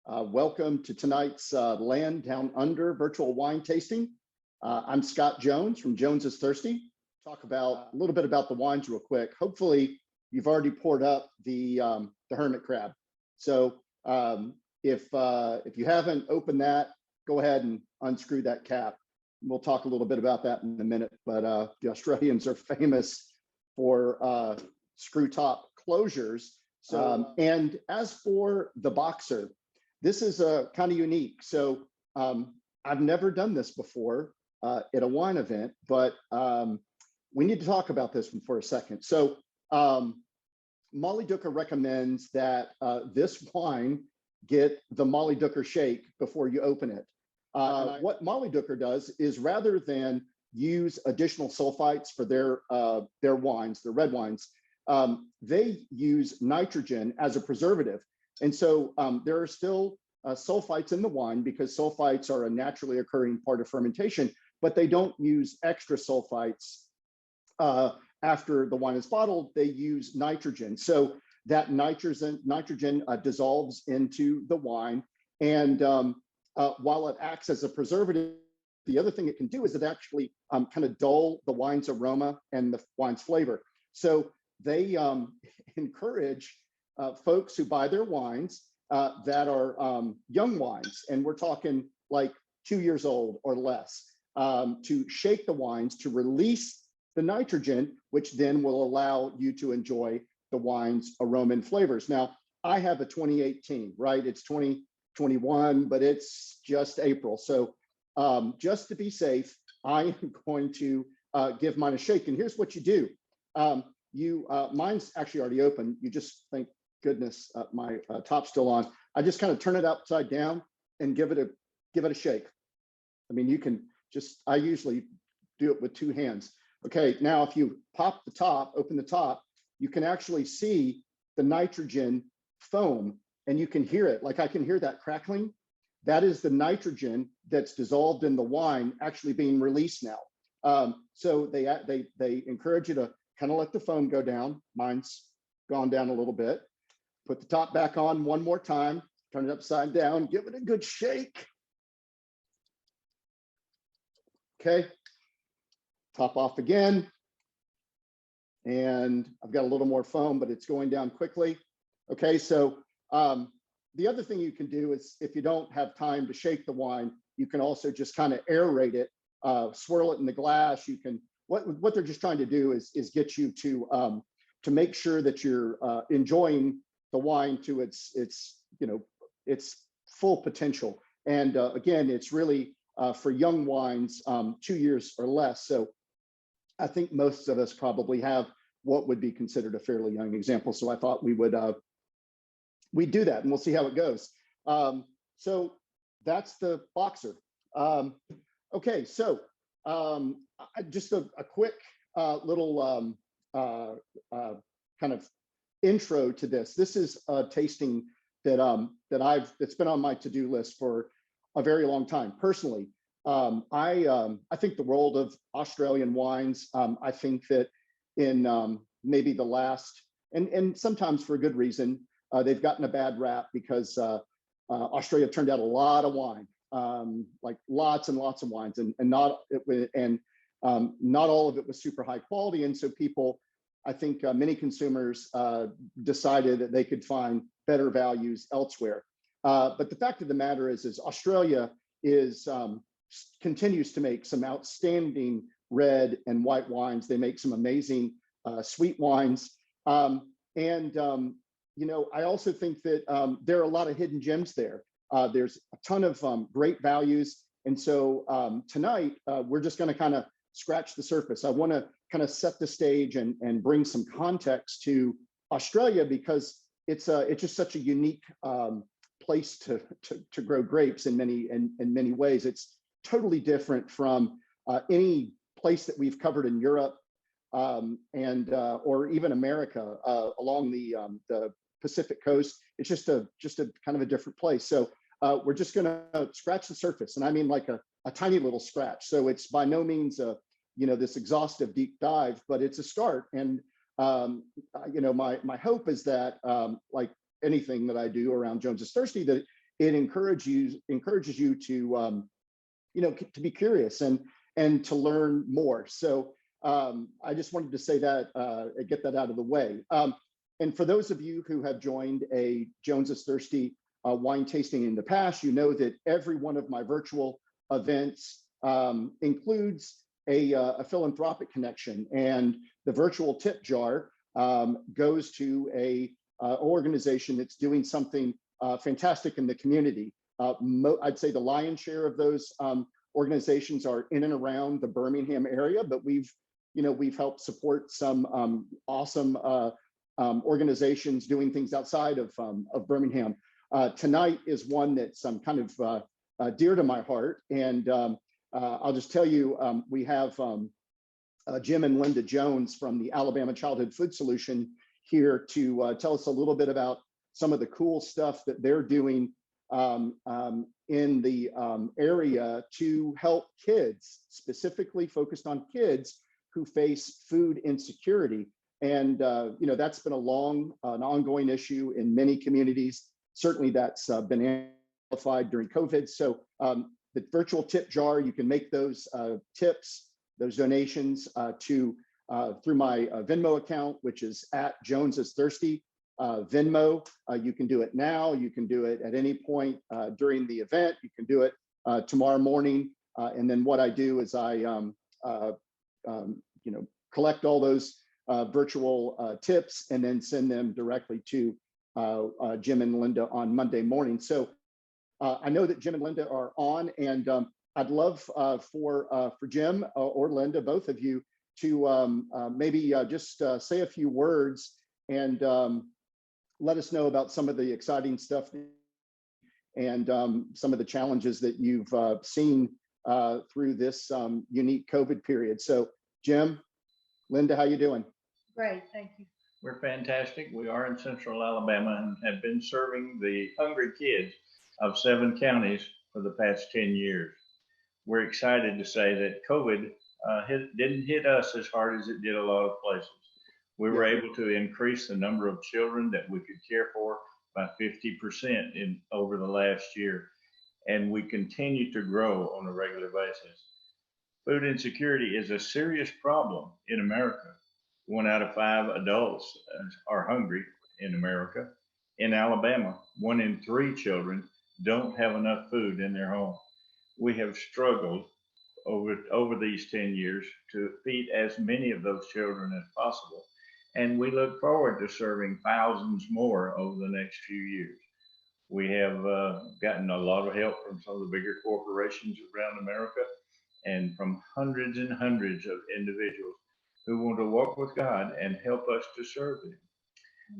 Welcome to tonight's Land Down Under virtual wine tasting. I'm Scott Jones from Jones is Thirsty. Talk about a little bit about the wines real quick. Hopefully, you've already poured up the hermit crab. So if you haven't opened that, go ahead and unscrew that cap. We'll talk a little bit about that in a minute. But the Australians are famous for screw top closures. And as for the boxer, this is kind of unique. So I've never done this before at a wine event, but we need to talk about this one for a second. So Molly Dooker recommends that this wine get the Molly Dooker shake before you open it. What Molly Dooker does is rather than use additional sulfites for their wines, their red wines, they use nitrogen as a preservative. And so there are still sulfites in the wine because sulfites are a naturally occurring part of fermentation, but they don't use extra sulfites after the wine is bottled. They use nitrogen. So that nitrogen dissolves into the wine. And while it acts as a preservative, the other thing it can do is it actually kind of dull the wine's aroma and the wine's flavor. So they encourage folks who buy their wines that are young wines, and we're talking like 2 years old or less, to shake the wines to release the nitrogen, which then will allow you to enjoy the wine's aroma and flavors. Now, I have a 2018, right? It's 2021, but it's just April. So just to be safe, I am going to give mine a shake. And here's what you do. Mine's actually already open. You just thank goodness my top's still on. I just kind of turn it upside down and give it a shake. I mean, you can just, I usually do it with two hands. Okay, now if you pop the top, open the top, you can actually see the nitrogen foam and you can hear it. Like I can hear that crackling. That is the nitrogen that's dissolved in the wine actually being released now. So they encourage you to kind of let the foam go down. Mine's gone down a little bit. Put the top back on one more time, turn it upside down, give it a good shake. Okay, top off again. And I've got a little more foam, but it's going down quickly. Okay, so the other thing you can do is if you don't have time to shake the wine, you can also just kind of aerate it, swirl it in the glass. You can, what they're just trying to do is get you to make sure that you're enjoying the wine to its full potential. And again, it's really for young wines, 2 years or less. So I think most of us probably have what would be considered a fairly young example. So I thought we'd do that and we'll see how it goes. So that's the boxer. Okay, so just a quick little kind of intro to this. This is a tasting that's been on my to-do list for a very long time. Personally, I think the world of Australian wines. I think that in maybe the last, and sometimes for a good reason, they've gotten a bad rap because Australia turned out a lot of wine, like lots and lots of wines, and not all of it was super high quality. And so people, I think many consumers decided that they could find better values elsewhere. But the fact of the matter is Australia continues to make some outstanding red and white wines. They make some amazing sweet wines. I also think that there are a lot of hidden gems there. There's a ton of great values. And so tonight, we're just going to kind of scratch the surface. I want to kind of set the stage and bring some context to Australia because it's just such a unique place to grow grapes in many ways. It's totally different from any place that we've covered in Europe or even America along the Pacific coast. It's just a kind of a different place. So we're just going to scratch the surface, and I mean like a tiny little scratch. So it's by no means this exhaustive deep dive, but it's a start. And my hope is that like anything that I do around Jones is Thirsty, that it encourages you to to be curious and to learn more. So I just wanted to say that, get that out of the way. And for those of you who have joined a Jones is Thirsty wine tasting in the past, you know that every one of my virtual events includes a philanthropic connection, and the virtual tip jar goes to a organization that's doing something fantastic in the community. I'd say the lion's share of those organizations are in and around the Birmingham area, but we've helped support some awesome organizations doing things outside of Birmingham. Tonight is one that's kind of dear to my heart, and I'll just tell you, we have Jim and Linda Jones from the Alabama Childhood Food Solution here to tell us a little bit about some of the cool stuff that they're doing in the area to help kids, specifically focused on kids who face food insecurity. And that's been an ongoing issue in many communities. Certainly that's been amplified during COVID. So the virtual tip jar, you can make those tips, those donations through my Venmo account, which is at Jones is Thirsty. Venmo, you can do it now, you can do it at any point during the event, you can do it tomorrow morning. And then what I do is I collect all those virtual tips and then send them directly to Jim and Linda on Monday morning. So I know that Jim and Linda are on, and I'd love for Jim or Linda, both of you, to maybe just say a few words and let us know about some of the exciting stuff and some of the challenges that you've seen through this unique COVID period. So Jim, Linda, how you doing? Great, thank you. We're fantastic. We are in Central Alabama and have been serving the hungry kids of 7 counties for the past 10 years. We're excited to say that COVID didn't hit us as hard as it did a lot of places. We were able to increase the number of children that we could care for by 50% over the last year, and we continue to grow on a regular basis. Food insecurity is a serious problem in America. 1 out of 5 adults are hungry in America. In Alabama, 1 in 3 children don't have enough food in their home. We have struggled over these 10 years to feed as many of those children as possible. And we look forward to serving thousands more over the next few years. We have gotten a lot of help from some of the bigger corporations around America and from hundreds and hundreds of individuals who want to walk with God and help us to serve Him.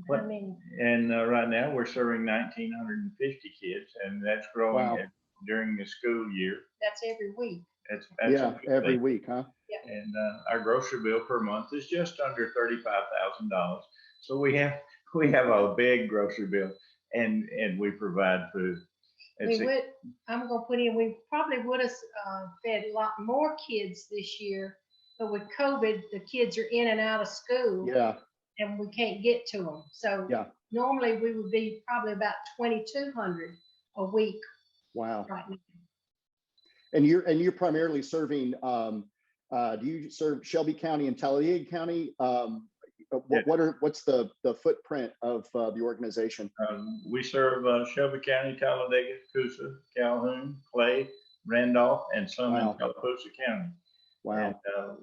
Right now we're serving 1,950 kids, and that's growing during the school year. That's every week. That's every week, huh? Yeah. And our grocery bill per month is just under $35,000. So we have a big grocery bill, and we provide food. I'm gonna put in. We probably would have fed a lot more kids this year, but with COVID, the kids are in and out of school. Yeah. And we can't get to them. So normally we would be probably about 2,200 a week. Wow. Right now. And you're primarily serving. Do you serve Shelby County and Talladega County? What's the footprint of the organization? We serve Shelby County, Talladega, Coosa, Calhoun, Clay, Randolph, and some in Tallapoosa County. Wow. And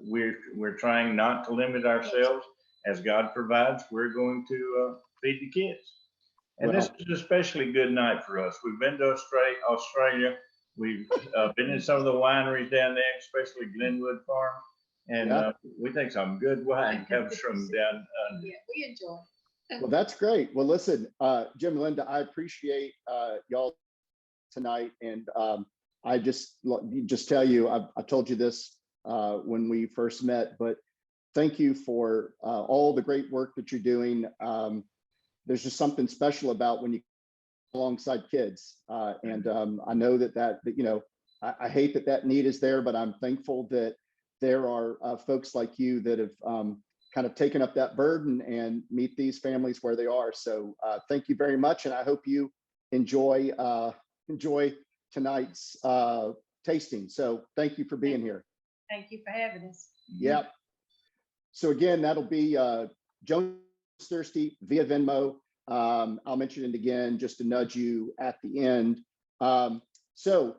we're trying not to limit ourselves. As God provides, we're going to feed the kids. And this is an especially good night for us. We've been to Australia. We've been in some of the wineries down there, especially Glenwood Farm. And we think some good wine comes from down under. Yeah, we enjoy it. Well, that's great. Well, listen, Jim and Linda, I appreciate y'all tonight. And I just tell you, I told you this when we first met, but thank you for all the great work that you're doing. There's just something special about when you alongside kids. And I know that I hate that need is there, but I'm thankful that there are folks like you that have kind of taken up that burden and meet these families where they are. So thank you very much. And I hope you enjoy enjoy tonight's tasting. So thank you for being here. Thank you for having us. Yep. So again, that'll be Jones Thirsty via Venmo. I'll mention it again just to nudge you at the end. So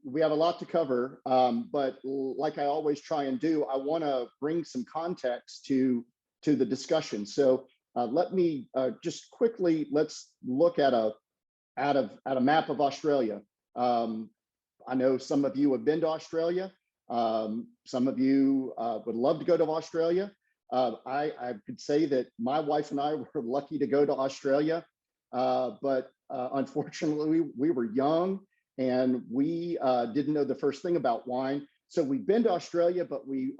we have a lot to cover, but like I always try and do, I want to bring some context to the discussion. So let me just quickly, let's look at a map of Australia. I know some of you have been to Australia. Some of you would love to go to Australia. I could say that my wife and I were lucky to go to Australia, but unfortunately we were young and we didn't know the first thing about wine. So we've been to Australia, but we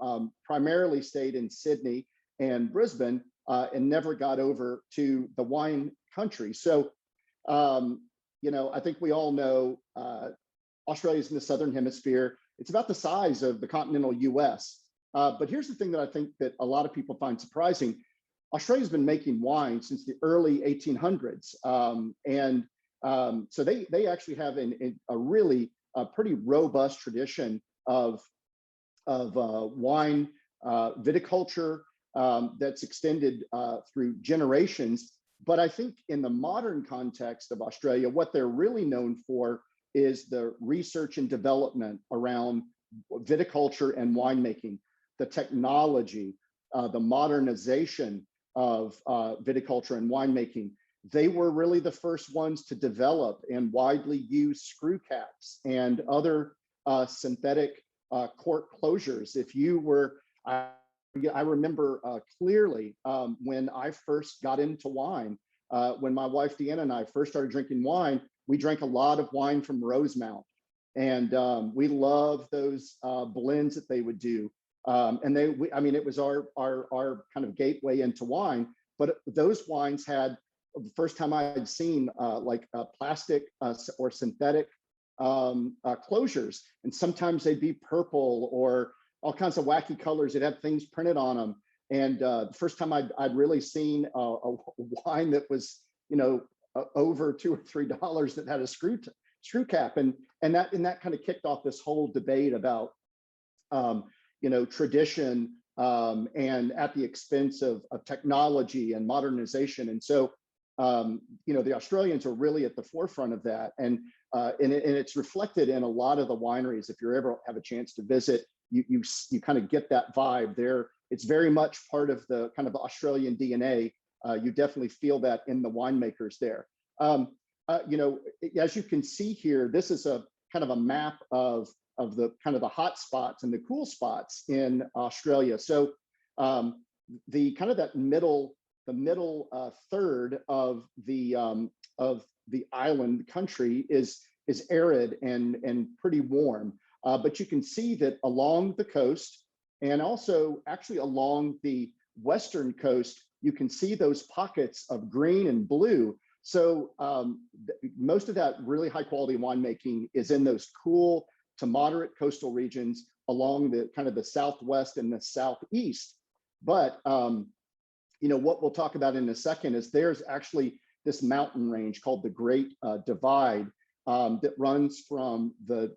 primarily stayed in Sydney and Brisbane and never got over to the wine country. So, you know, I think we all know Australia is in the Southern Hemisphere. It's about the size of the continental US. But here's the thing that I think that a lot of people find surprising. Australia's been making wine since the early 1800s. So they actually have a really pretty robust tradition of wine viticulture that's extended through generations. But I think in the modern context of Australia, what they're really known for is the research and development around viticulture and winemaking, the technology, the modernization of viticulture and winemaking. They were really the first ones to develop and widely use screw caps and other synthetic cork closures. If you were, I remember clearly when I first got into wine, when my wife Deanna and I first started drinking wine, we drank a lot of wine from Rosemount, and we loved those blends that they would do. And I mean, it was our kind of gateway into wine. But those wines had, the first time I had seen like plastic or synthetic closures, and sometimes they'd be purple or all kinds of wacky colors that had things printed on them. And the first time I'd really seen a wine that was, you know, over $2 or $3 that had a screw cap, and that kind of kicked off this whole debate about you know, tradition and at the expense of technology and modernization. And so you know, the Australians are really at the forefront of that, and it's reflected in a lot of the wineries. If you ever have a chance to visit, you kind of get that vibe there. It's very much part of the kind of Australian DNA. You definitely feel that in the winemakers there. You know, as you can see here, this is a kind of a map of the kind of the hot spots and the cool spots in Australia. So the kind of that middle third of the island country is arid and pretty warm. But you can see that along the coast and also actually along the western coast, you can see those pockets of green and blue. So most of that really high quality winemaking is in those cool to moderate coastal regions along the kind of the southwest and the southeast. But you know, what we'll talk about in a second is there's actually this mountain range called the Great Divide that runs from the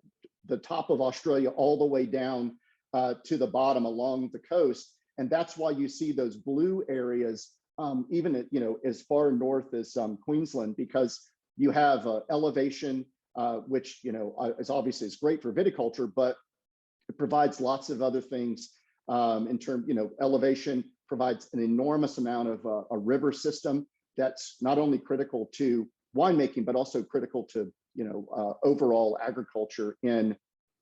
top of Australia all the way down to the bottom along the coast. And that's why you see those blue areas, even at, you know, as far north as Queensland, because you have elevation, which, you know, is obviously is great for viticulture, but it provides lots of other things in terms, you know, elevation provides an enormous amount of a river system that's not only critical to winemaking, but also critical to, you know, overall agriculture in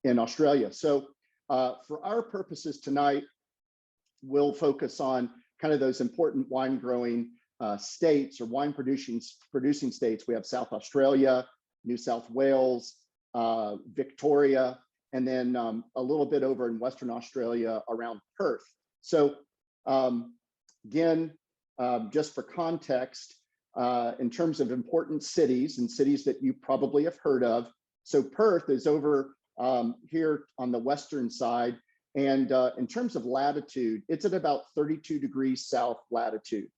Australia. So for our purposes tonight, we'll focus on kind of those important wine growing states or wine producing states. We have South Australia, New South Wales, Victoria, and then a little bit over in Western Australia around Perth. So again, just for context, in terms of important cities and cities that you probably have heard of. So Perth is over here on the western side. And in terms of latitude, it's at about 32 degrees south latitude.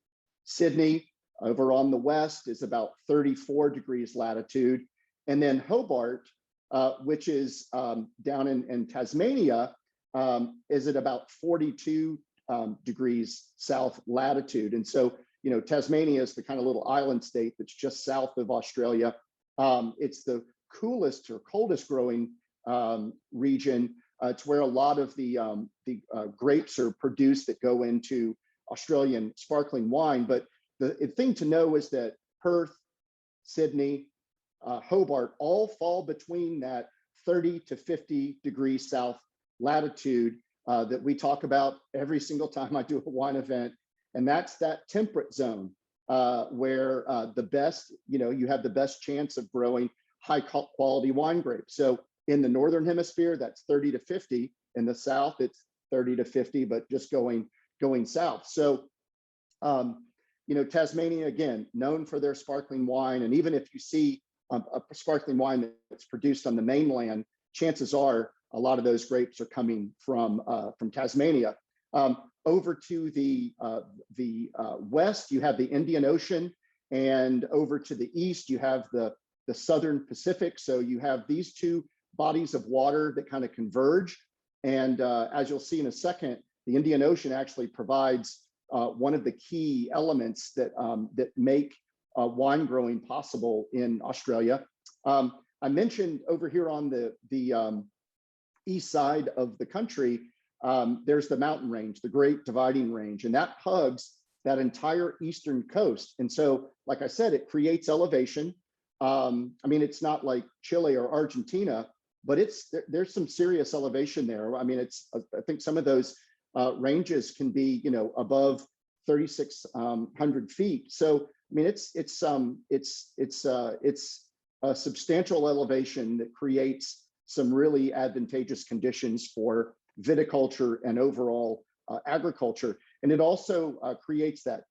Sydney, Over on the west is about 34 degrees latitude. And then Hobart, which is down in Tasmania, is at about 42 degrees south latitude. And so, you know, Tasmania is the kind of little island state that's just south of Australia. It's the coolest or coldest growing region. It's where a lot of the grapes are produced that go into Australian sparkling wine. But the thing to know is that Perth, Sydney, Hobart all fall between that 30 to 50 degrees south latitude that we talk about every single time I do a wine event. And that's that temperate zone where the best, you know, you have the best chance of growing high quality wine grapes. So in the Northern Hemisphere, that's 30 to 50. In the South, it's 30 to 50, but just going south. So, you know, Tasmania, again, known for their sparkling wine. And even if you see a sparkling wine that's produced on the mainland, chances are a lot of those grapes are coming from Tasmania. Over to the west, you have the Indian Ocean, and over to the east, you have the Southern Pacific. So you have these two bodies of water that kind of converge. And as you'll see in a second, the Indian Ocean actually provides one of the key elements that make wine growing possible in Australia. I mentioned over here on the east side of the country, there's the mountain range, the Great Dividing Range, and that hugs that entire eastern coast. And so, like I said, it creates elevation. I mean, it's not like Chile or Argentina, but there's some serious elevation there. I mean, I think some of those ranges can be, you know, above 3,600 feet. So, I mean, it's a substantial elevation that creates some really advantageous conditions for viticulture and overall agriculture. And it also creates that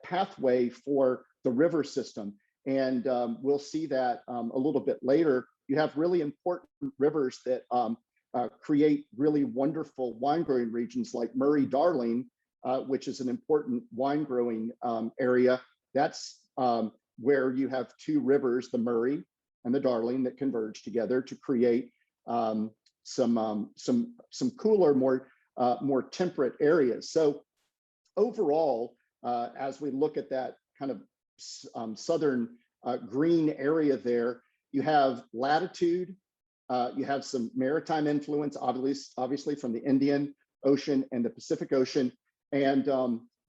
pathway for the river system. And we'll see that a little bit later. You have really important rivers that create really wonderful wine growing regions like Murray-Darling, which is an important wine growing area. That's where you have two rivers, the Murray and the Darling, that converge together to create some cooler, more temperate areas. So overall, as we look at that kind of southern green area there, you have latitude, you have some maritime influence, obviously from the Indian Ocean and the Pacific Ocean, and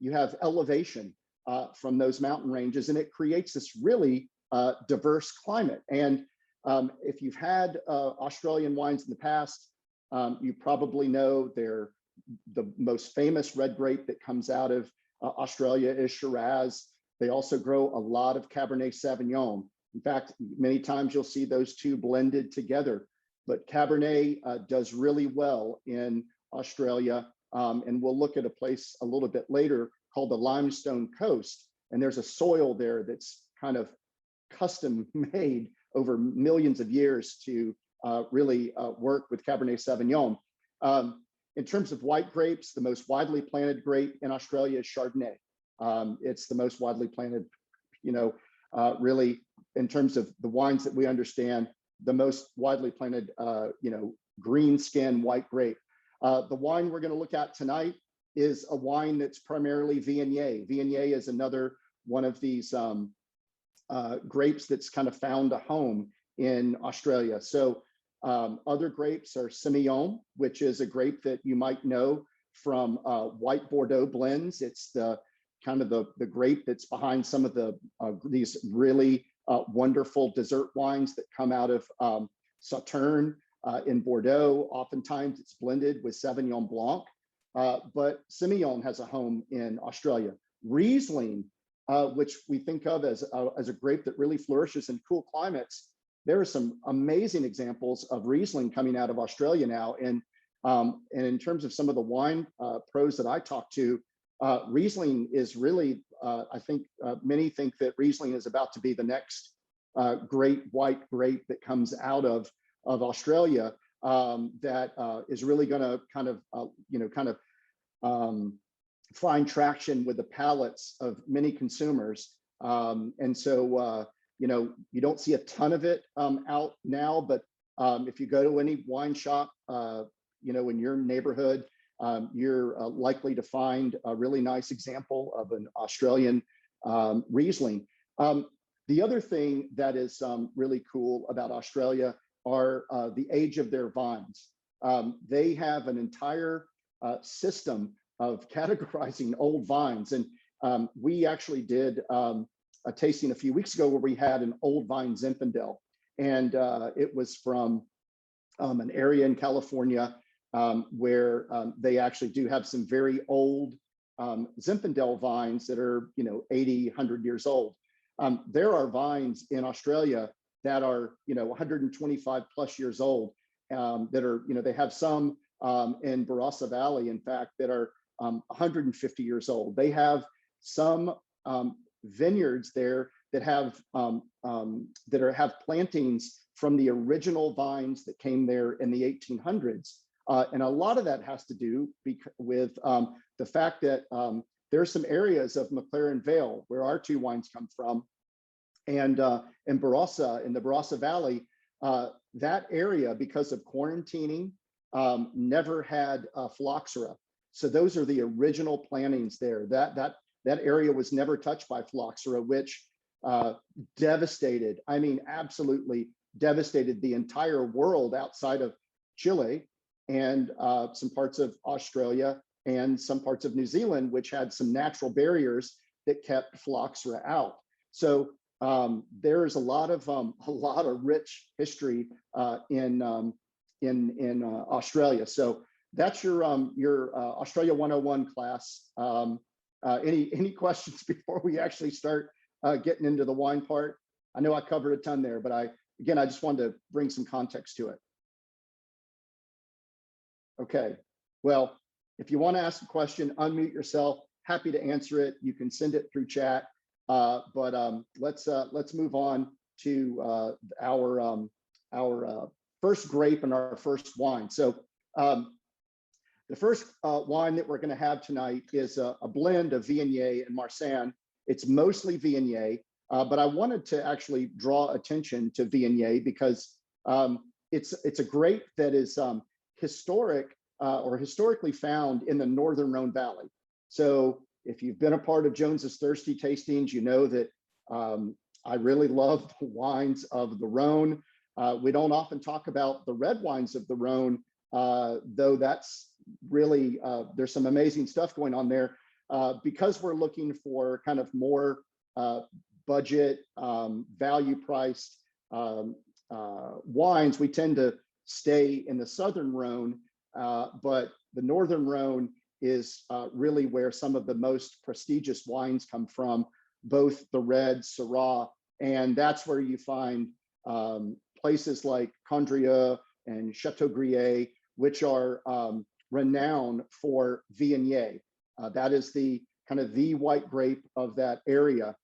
you have elevation from those mountain ranges, and it creates this really diverse climate. And if you've had Australian wines in the past, you probably know the most famous red grape that comes out of Australia is Shiraz. They also grow a lot of Cabernet Sauvignon. In fact, many times you'll see those two blended together. But Cabernet does really well in Australia. And we'll look at a place a little bit later called the Limestone Coast. And there's a soil there that's kind of custom made over millions of years to really work with Cabernet Sauvignon. In terms of white grapes, the most widely planted grape in Australia is Chardonnay. It's the most widely planted, you know, really in terms of the wines that we understand, the most widely planted, you know, green skin white grape. The wine we're going to look at tonight is a wine that's primarily Viognier. Viognier is another one of these grapes that's kind of found a home in Australia. So other grapes are Semillon, which is a grape that you might know from white Bordeaux blends. It's the kind of the grape that's behind some of these really wonderful dessert wines that come out of Sauternes in Bordeaux. Oftentimes it's blended with Sauvignon Blanc, but Semillon has a home in Australia. Riesling, which we think of as a grape that really flourishes in cool climates, there are some amazing examples of Riesling coming out of Australia now. And in terms of some of the wine pros that I talk to, Riesling is really, I think many think that Riesling is about to be the next great white grape that comes out of Australia that is really going to kind of find traction with the palates of many consumers. And so, you don't see a ton of it out now, but if you go to any wine shop, in your neighborhood, you're likely to find a really nice example of an Australian Riesling. The other thing that is really cool about Australia are the age of their vines. They have an entire system of categorizing old vines. And we actually did a tasting a few weeks ago where we had an old vine Zinfandel. And it was from an area in California where they actually do have some very old Zinfandel vines that are, 80, 100 years old. There are vines in Australia that are, 125 plus years old that are, they have some in Barossa Valley, in fact, that are 150 years old. They have some vineyards there that have have plantings from the original vines that came there in the 1800s. And a lot of that has to do with the fact that there are some areas of McLaren Vale where our two wines come from, and in Barossa, in the Barossa Valley, that area, because of quarantining, never had phylloxera. So those are the original plantings there. That area was never touched by phylloxera, which devastated, I mean, absolutely devastated the entire world outside of Chile and some parts of Australia and some parts of New Zealand, which had some natural barriers that kept phylloxera out. So there's a lot of rich history in Australia. So that's your Australia 101 class. Any questions before we actually start getting into the wine part? I know I covered a ton there, but I just wanted to bring some context to it. Okay, well, if you want to ask a question, unmute yourself. Happy to answer it. You can send it through chat. But let's move on to our first grape and our first wine. So the first wine that we're going to have tonight is a blend of Viognier and Marsanne. It's mostly Viognier, but I wanted to actually draw attention to Viognier because it's a grape that is historic or historically found in the Northern Rhone Valley. So if you've been a part of Jones's Thirsty Tastings, you know that I really love the wines of the Rhone. We don't often talk about the red wines of the Rhone, though that's really, there's some amazing stuff going on there. Because we're looking for kind of more budget, value-priced wines, we tend to stay in the Southern Rhone, but the Northern Rhone is really where some of the most prestigious wines come from, both the red, Syrah, and that's where you find places like Condrieu and Chateaubriand, which are renowned for Viognier. That is the kind of the white grape of that area.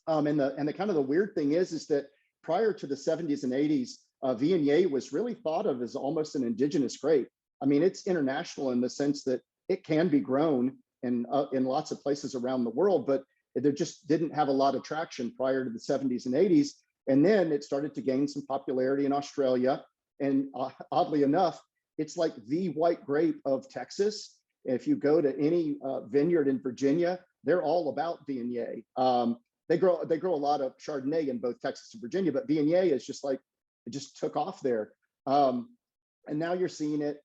And the kind of the weird thing is that prior to the 70s and 80s, Viognier was really thought of as almost an indigenous grape. I mean, it's international in the sense that it can be grown in lots of places around the world, but there just didn't have a lot of traction prior to the 70s and 80s. And then it started to gain some popularity in Australia. And oddly enough, it's like the white grape of Texas. If you go to any vineyard in Virginia, they're all about Viognier. They grow a lot of Chardonnay in both Texas and Virginia, but Viognier is just like, it just took off there. And now you're seeing it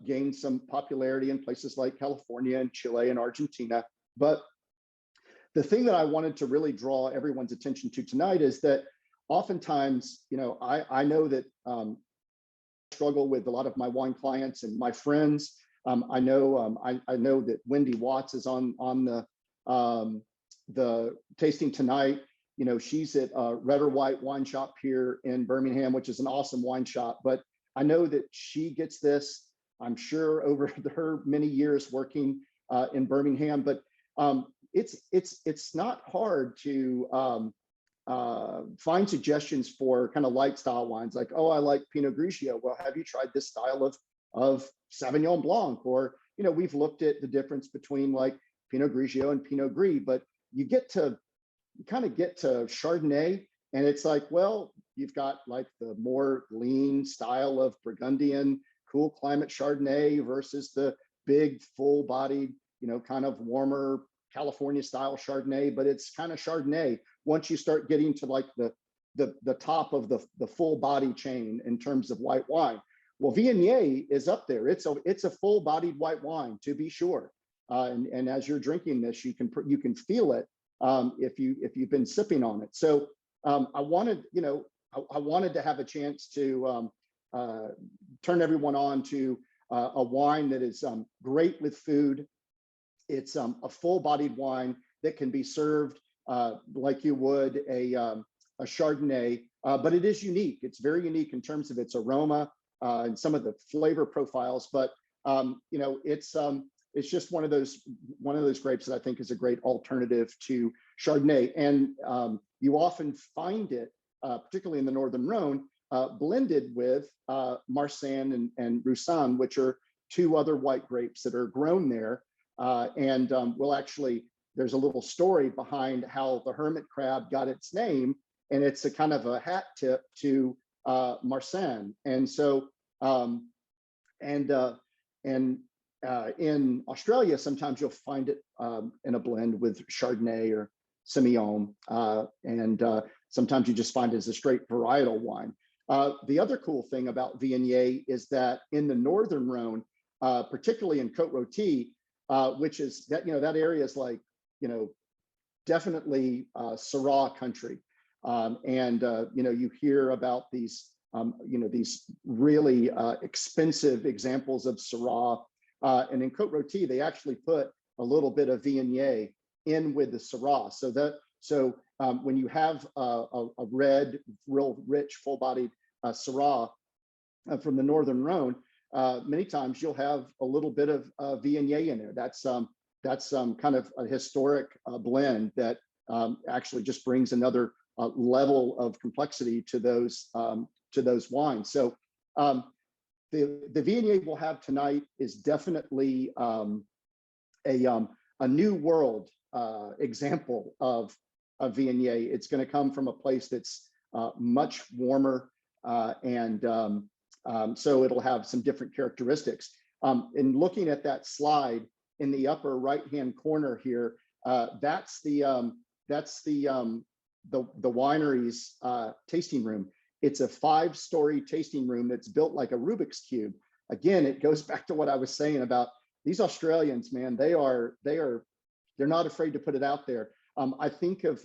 gain some popularity in places like California and Chile and Argentina. But the thing that I wanted to really draw everyone's attention to tonight is that oftentimes, I know that I struggle with a lot of my wine clients and my friends. I know that Wendy Watts is on the tasting tonight. She's at Red or White Wine Shop here in Birmingham, which is an awesome wine shop. But I know that she gets this, I'm sure, over her many years working in Birmingham. But it's not hard to find suggestions for kind of light style wines, like, oh, I like Pinot Grigio. Well, have you tried this style of Sauvignon Blanc? Or we've looked at the difference between like Pinot Grigio and Pinot Gris, but you kind of get to Chardonnay, and it's like, well, you've got like the more lean style of Burgundian, cool climate Chardonnay versus the big, full-bodied, kind of warmer California style Chardonnay, but it's kind of Chardonnay once you start getting to like the top of the full body chain in terms of white wine. Well, Viognier is up there. It's a full-bodied white wine, to be sure. And as you're drinking this, you can feel it if you've been sipping on it. So I wanted to have a chance to turn everyone on to a wine that is great with food. It's a full-bodied wine that can be served like you would a Chardonnay, but it is unique. It's very unique in terms of its aroma and some of the flavor profiles. But it's just one of those grapes that I think is a great alternative to Chardonnay. And you often find it, particularly in the Northern Rhone, blended with Marsanne and Roussanne, which are two other white grapes that are grown there. There's a little story behind how the hermit crab got its name, and it's a kind of a hat tip to Marsanne. And so, in Australia, sometimes you'll find it in a blend with Chardonnay or Semillon, and sometimes you just find it as a straight varietal wine. The other cool thing about Viognier is that in the Northern Rhone, particularly in Côte-Rôtie, which is that area is like definitely Syrah country, you hear about these these really expensive examples of Syrah, and in Côte-Rôtie they actually put a little bit of Viognier in with the Syrah, so when you have a red, real rich, full-bodied Syrah from the Northern Rhone, many times you'll have a little bit of Viognier in there. That's kind of a historic blend that actually just brings another level of complexity to those wines. So the Viognier we'll have tonight is definitely a new world example of Viognier. It's going to come from a place that's much warmer, so it'll have some different characteristics. In looking at that slide in the upper right-hand corner here, that's the winery's tasting room. It's a 5-story tasting room that's built like a Rubik's Cube. Again, it goes back to what I was saying about these Australians, man. They're not afraid to put it out there. I think of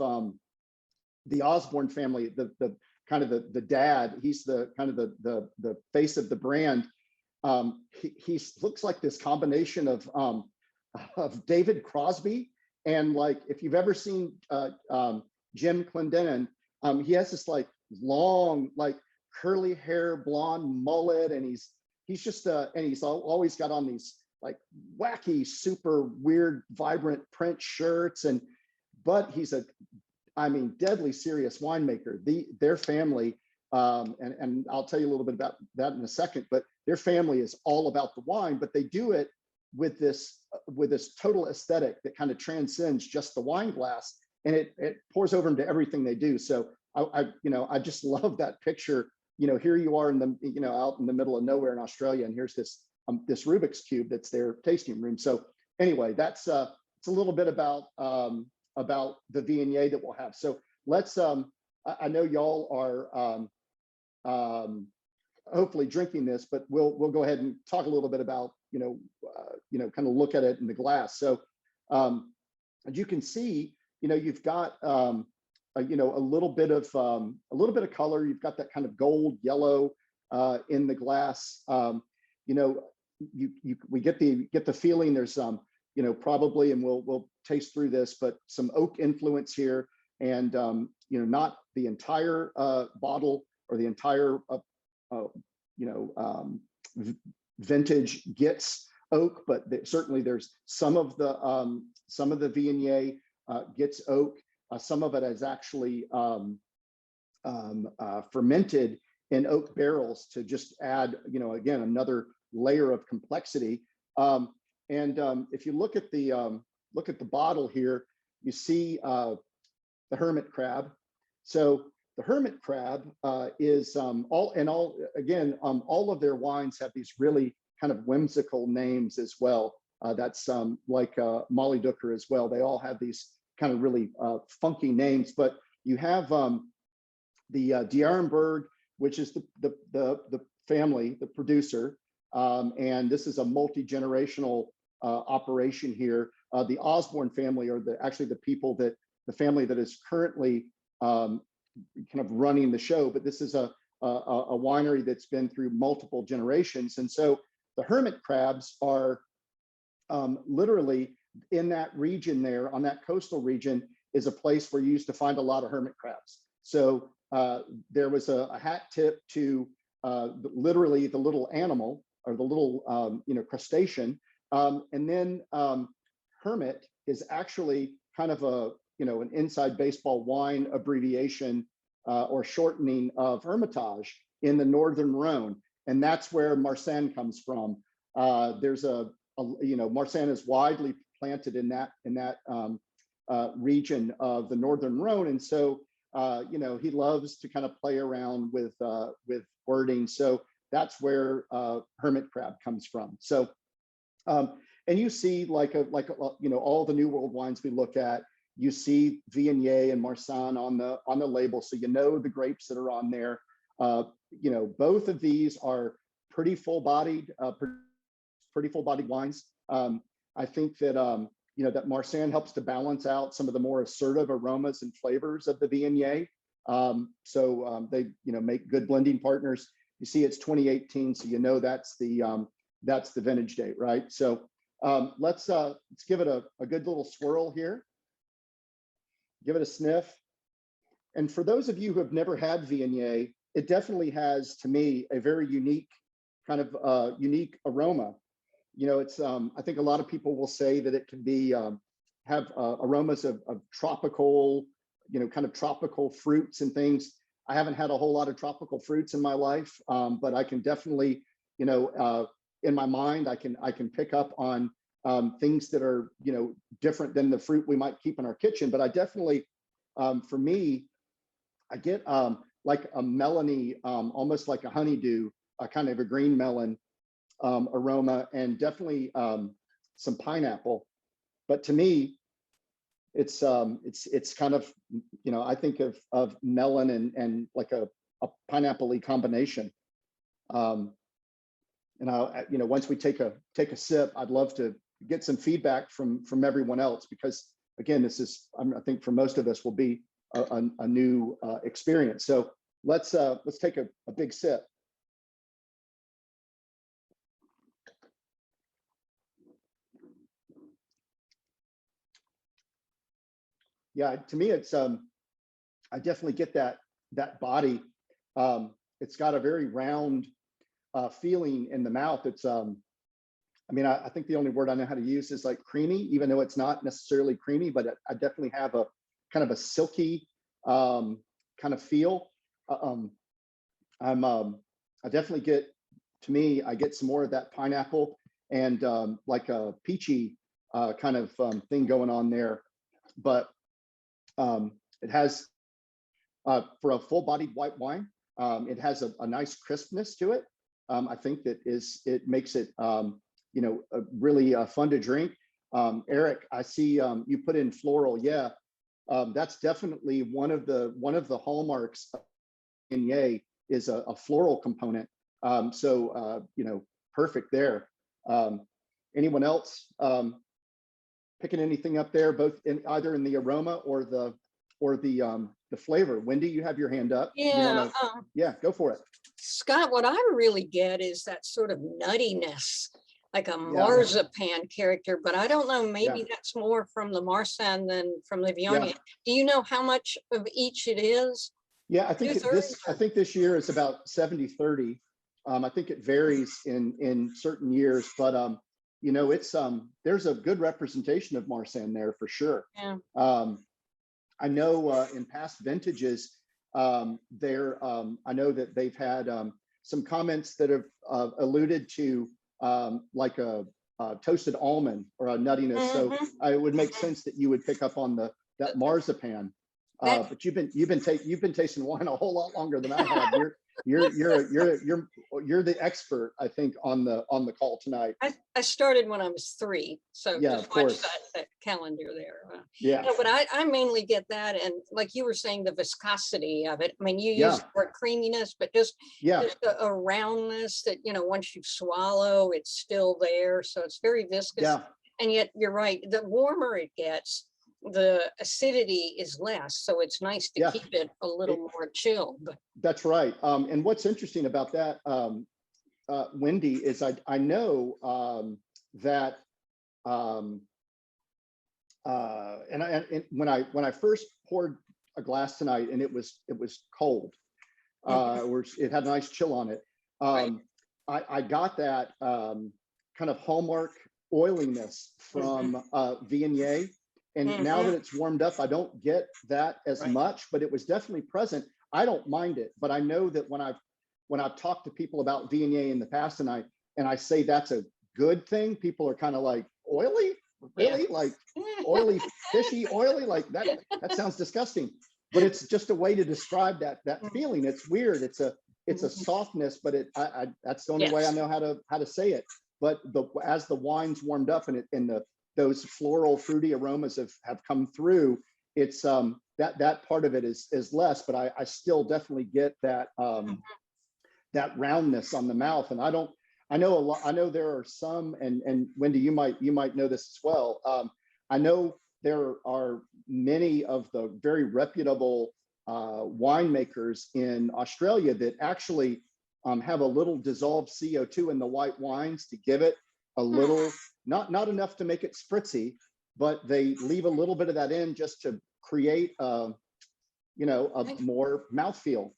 the Osborne family, the kind of the dad. He's the kind of the face of the brand. He looks like this combination of David Crosby and, like, if you've ever seen Jim Clendenin, he has this long, curly hair, blonde mullet, and he's just and he's always got on these wacky, super weird, vibrant print shirts, but he's deadly serious winemaker. Their family, and I'll tell you a little bit about that in a second, but their family is all about the wine, but they do it with this total aesthetic that kind of transcends just the wine glass, and it pours over into everything they do. So I just love that picture. Here you are in the out in the middle of nowhere in Australia, and here's this Rubik's Cube that's their tasting room. So anyway, that's it's a little bit about the Viognier that we'll have. So let's I know y'all are hopefully drinking this, but we'll go ahead and talk a little bit about kind of look at it in the glass. So as you can see, you've got a little bit of color. You've got that kind of gold yellow in the glass. We get the feeling there's probably, and we'll taste through this, but some oak influence here, and not the entire bottle or the entire vintage gets oak, but certainly there's some of the Viognier gets oak. Some of it is actually fermented in oak barrels to just add, again, another layer of complexity. If you look at the look at the bottle here, you see the hermit crab. So the hermit crab is all of their wines have these really kind of whimsical names as well. That's like Molly Dooker as well. They all have these kind of really funky names, but you have the Dierenberg, which is the family, the producer, and this is a multi-generational operation here. The Osborne family are actually the family that is currently kind of running the show, but this is a winery that's been through multiple generations. And so the hermit crabs are literally in that region there, on that coastal region, is a place where you used to find a lot of hermit crabs. So there was a hat tip to literally the little animal, or the little crustacean, and then hermit is actually kind of an inside baseball wine abbreviation or shortening of Hermitage in the Northern Rhone, and that's where Marsanne comes from. There's Marsanne is widely planted in that region of the Northern Rhone, and so he loves to kind of play around with wording. So that's where hermit crab comes from. So and you see like all the New World wines we look at, you see Viognier and Marsanne on the label, so you know the grapes that are on there. Both of these are pretty full-bodied wines. I think that that Marsanne helps to balance out some of the more assertive aromas and flavors of the Viognier. They make good blending partners. You see it's 2018, so that's the vintage date, right? So let's give it a good little swirl here. Give it a sniff. And for those of you who have never had Viognier, it definitely has, to me, a very unique kind of unique aroma. It's I think a lot of people will say that it can be have aromas of tropical, kind of tropical fruits and things. I haven't had a whole lot of tropical fruits in my life, but I can definitely, in my mind, I can pick up on things that are, different than the fruit we might keep in our kitchen. But I definitely, for me, I get like a melony, almost like a honeydew, kind of a green melon aroma, and definitely some pineapple. But to me, it's kind of, I think of melon and like a pineapple-y combination. And once we take a sip, I'd love to get some feedback from everyone else, because again, this is, I think for most of us will be a new experience. So let's take a big sip. Yeah, to me, it's I definitely get that body. It's got a very round feeling in the mouth. It's I think the only word I know how to use is like creamy, even though it's not necessarily creamy, but I definitely have a kind of a silky kind of feel. I definitely get, to me, I get some more of that pineapple and like a peachy kind of thing going on there. But it has, for a full-bodied white wine, it has a nice crispness to it. I think that it makes it, really fun to drink. Eric, I see you put in floral. Yeah, that's definitely one of the hallmarks of Viognier is a floral component. Perfect there. Anyone else picking anything up there, both either in the aroma or the flavor? Wendy, you have your hand up. Yeah. Yeah, go for it. Scott, what I really get is that sort of nuttiness, like a marzipan character, but I don't know, maybe that's more from the Marsanne than from the Viognier. Yeah. Do you know how much of each it is? Yeah, I think this year is about 70-30. I think it varies in certain years, but it's there's a good representation of Marsanne there for sure. Yeah. I know in past vintages, I know that they've had some comments that have alluded to like a toasted almond or a nuttiness. So it would make sense that you would pick up on that marzipan. But you've been tasting wine a whole lot longer than I have. You're the expert, I think, on the call tonight. I started when I was 3, so Yeah, just of watch course. that calendar there. Yeah. No, but I mainly get that, and like you were saying, the viscosity of it. I mean, you Yeah. use the word creaminess, but just Yeah. a roundness that, you know, once you swallow, it's still there. So it's very viscous. Yeah. And yet you're right, the warmer it gets, the acidity is less. So it's nice to Yeah. keep it a little more chilled. That's right. And what's interesting about that, Wendy, is I know that and when I first poured a glass tonight, and it was cold, or it had a nice chill on it. Right. I got that kind of hallmark oiliness from Viognier. And now that it's warmed up, I don't get that as much, but it was definitely present. I don't mind it, but I know that when I've talked to people about Viognier in the past, and I say that's a good thing, people are kind of like, oily? Really? Yeah. Like oily, fishy, oily? Like that sounds disgusting. But it's just a way to describe that feeling. It's weird. It's a softness, but that's the only way I know how to say it. But as the wine's warmed up and those floral fruity aromas have come through, it's that part of it is less, but I still definitely get that that roundness on the mouth. And I know there are some, and Wendy, you might know this as well. I know there are many of the very reputable winemakers in Australia that actually have a little dissolved CO2 in the white wines to give it a little, not enough to make it spritzy, but they leave a little bit of that in just to create a more mouthfeel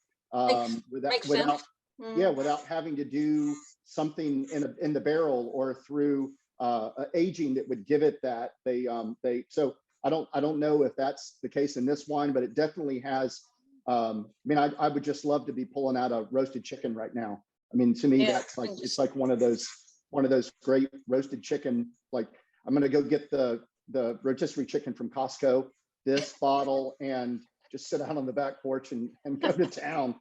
without having to do something in the barrel or through aging that would give it that. So I don't know if that's the case in this wine, but it definitely has. I mean, I would just love to be pulling out a roasted chicken right now. I mean, to me, that's like, it's like one of those great roasted chicken. Like, I'm going to go get the rotisserie chicken from Costco, this bottle, and just sit out on the back porch and go to town.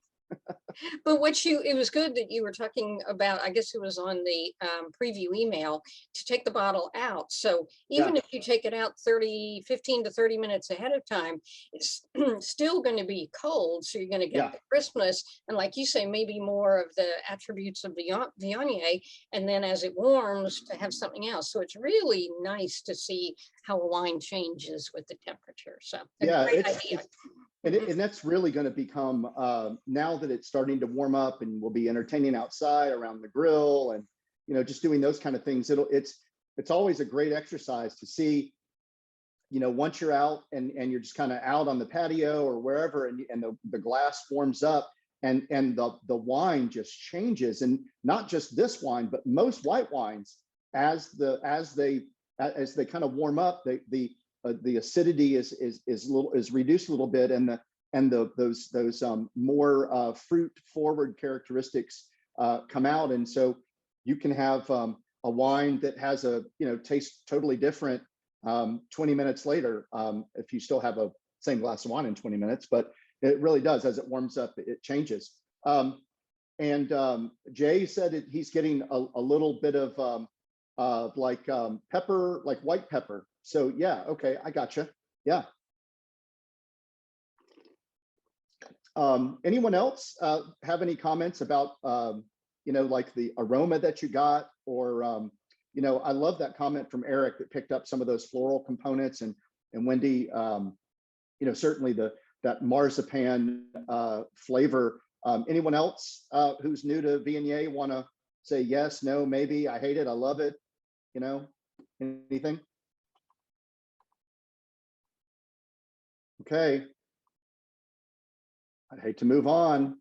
But it was good that you were talking about, I guess it was on the preview email, to take the bottle out. So even if you take it out 15 to 30 minutes ahead of time, it's still going to be cold. So you're going to get the crispness. And like you say, maybe more of the attributes of Viognier. And then as it warms, to have something else. So it's really nice to see how a wine changes with the temperature. So great idea. And that's really going to become, now that it's starting to warm up and we'll be entertaining outside around the grill and, just doing those kind of things. It's always a great exercise to see, once you're out and you're just kind of out on the patio or wherever, and the glass warms up and the wine just changes. And not just this wine, but most white wines, as they kind of warm up, the acidity is reduced a little bit, and those more fruit forward characteristics come out, and so you can have a wine that has tastes totally different 20 minutes later, if you still have a same glass of wine in 20 minutes, but it really does. As it warms up, it changes. And Jay said he's getting a little bit of like pepper, like white pepper. So yeah, okay, I gotcha. Yeah. Anyone else have any comments about like the aroma that you got, or I love that comment from Eric that picked up some of those floral components, and Wendy, certainly that marzipan flavor. Anyone else who's new to Viognier want to say yes, no, maybe, I hate it, I love it, anything? Okay. I'd hate to move on.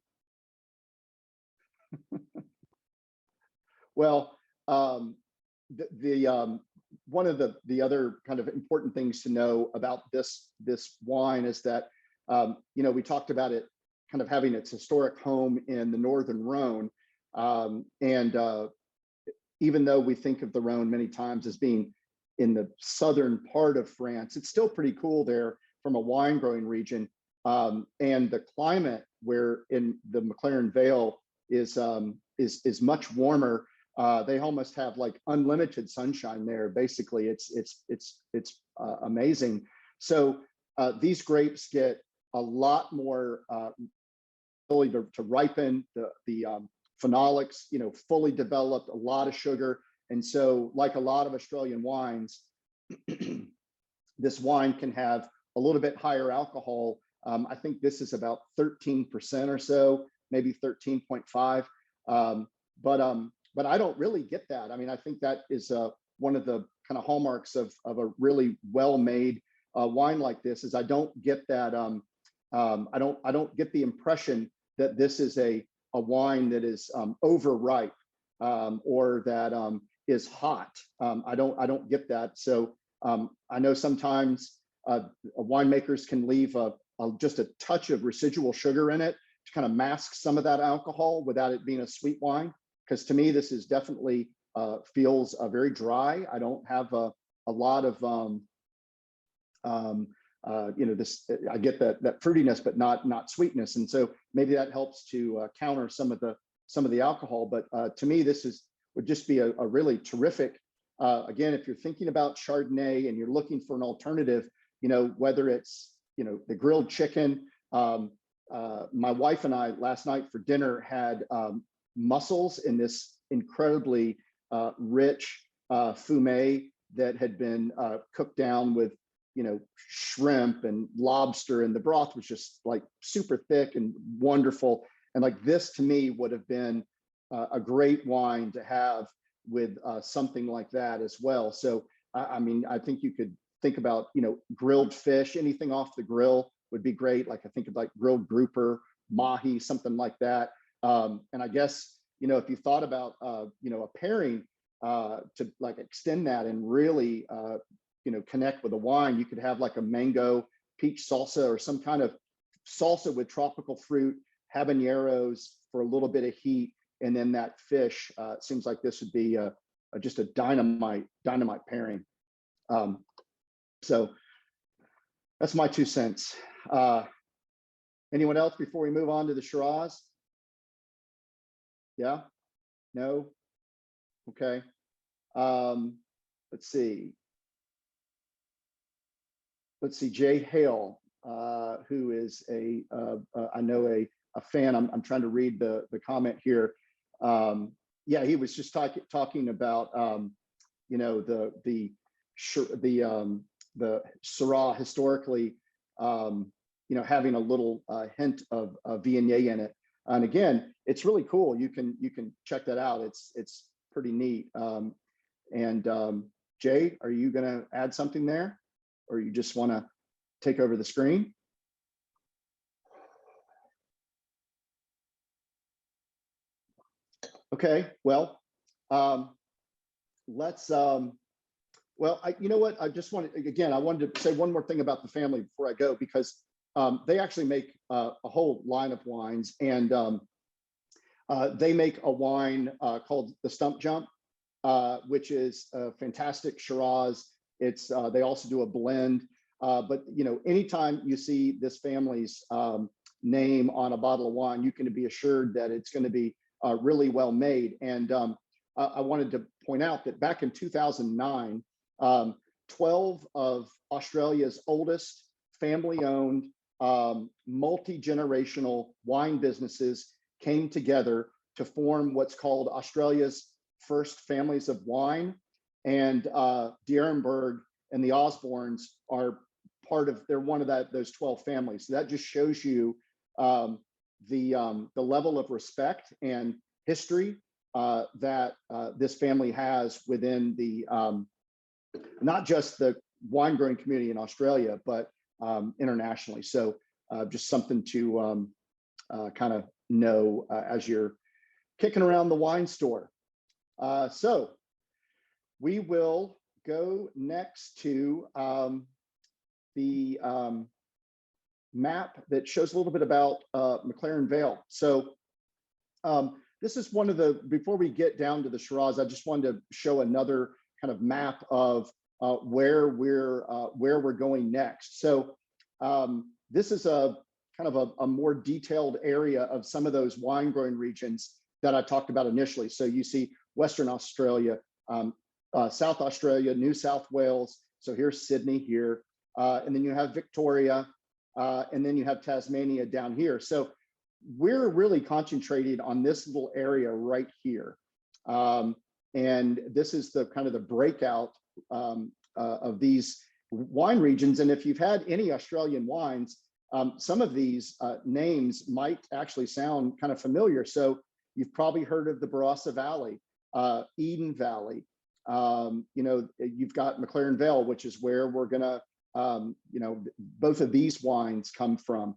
Well, one of the other kind of important things to know about this wine is that we talked about it kind of having its historic home in the northern Rhone, and even though we think of the Rhone many times as being in the southern part of France, it's still pretty cool there from a wine growing region. And the climate where in the McLaren Vale is much warmer. They almost have like unlimited sunshine there. Basically, it's amazing. So these grapes get a lot more ability to ripen. The phenolics, fully developed, a lot of sugar. And so, like a lot of Australian wines, this wine can have a little bit higher alcohol. I think this is about 13% or so, maybe 13.5. But I don't really get that. I mean, I think that is one of the kind of hallmarks of a really well-made wine like this. Is I don't get that. I don't get the impression that this is a wine that is overripe or that is hot. I don't get that. So I know sometimes winemakers can leave just a touch of residual sugar in it to kind of mask some of that alcohol without it being a sweet wine. Because to me, this is definitely feels very dry. I don't have a lot of this. I get that fruitiness, but not sweetness, and so maybe that helps to counter some of the alcohol. But to me, this would just be a really terrific. Again, if you're thinking about Chardonnay and you're looking for an alternative, whether it's the grilled chicken. My wife and I last night for dinner had mussels in this incredibly rich fumet that had been cooked down with shrimp and lobster, and the broth was just like super thick and wonderful. And like this to me would have been a great wine to have with something like that as well. So I mean, I think you could think about grilled fish, anything off the grill would be great. Like I think of like grilled grouper, mahi, something like that. And I guess if you thought about a pairing to like extend that and really connect with a wine, you could have like a mango peach salsa or some kind of salsa with tropical fruit, habaneros for a little bit of heat, and then that fish. It seems like this would be just a dynamite pairing. So that's my 2 cents. Anyone else before we move on to the Shiraz? Yeah? No? Okay. Let's see. Jay Hale, who is I know a fan. I'm trying to read the comment here. Yeah, he was just talking about the Syrah historically, having a little hint of Viognier in it. And again, it's really cool. You can check that out. It's pretty neat. Jay, are you going to add something there, or you just want to take over the screen? Okay. Well, let's. Well, you know what? I just I wanted to say one more thing about the family before I go, because they actually make a whole line of wines, and they make a wine called the Stump Jump, which is a fantastic Shiraz. It's they also do a blend, but anytime you see this family's name on a bottle of wine, you can be assured that it's going to be really well made. And I wanted to point out that back in 2009. 12 of Australia's oldest family-owned multi-generational wine businesses came together to form what's called Australia's first families of wine. And D'Arenberg and the Osbornes are they're one of those 12 families. So that just shows you the level of respect and history that this family has within the not just the wine growing community in Australia, but internationally. So just something to kind of know as you're kicking around the wine store. So we will go next to the map that shows a little bit about McLaren Vale. So this is one of the, before we get down to the Shiraz, I just wanted to show another kind of map of where we're going next. So this is a kind of a more detailed area of some of those wine growing regions that I talked about initially. So you see Western Australia, South Australia, New South Wales. So here's Sydney here, and then you have Victoria, and then you have Tasmania down here. So we're really concentrated on this little area right here. And this is the kind of the breakout of these wine regions. And if you've had any Australian wines, some of these names might actually sound kind of familiar. So you've probably heard of the Barossa Valley, Eden Valley. You know, you've got McLaren Vale, which is where we're gonna, you know, both of these wines come from.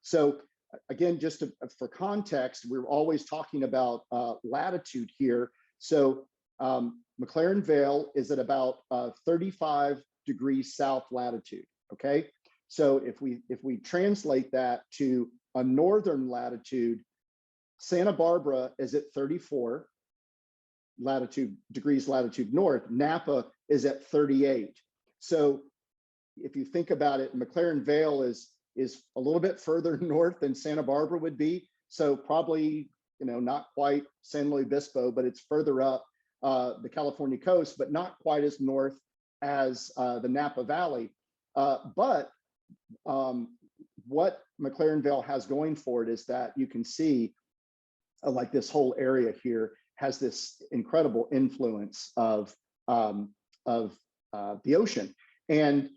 So again, just for context, we're always talking about latitude here. So McLaren Vale is at about 35 degrees south latitude, okay? So if we translate that to a northern latitude, Santa Barbara is at 34 degrees latitude north, Napa is at 38. So if you think about it, McLaren Vale is a little bit further north than Santa Barbara would be. So probably, you know, not quite San Luis Obispo, but it's further up the California coast, but not quite as north as the Napa Valley. But what McLaren Vale has going for it is that you can see like this whole area here has this incredible influence of the ocean. And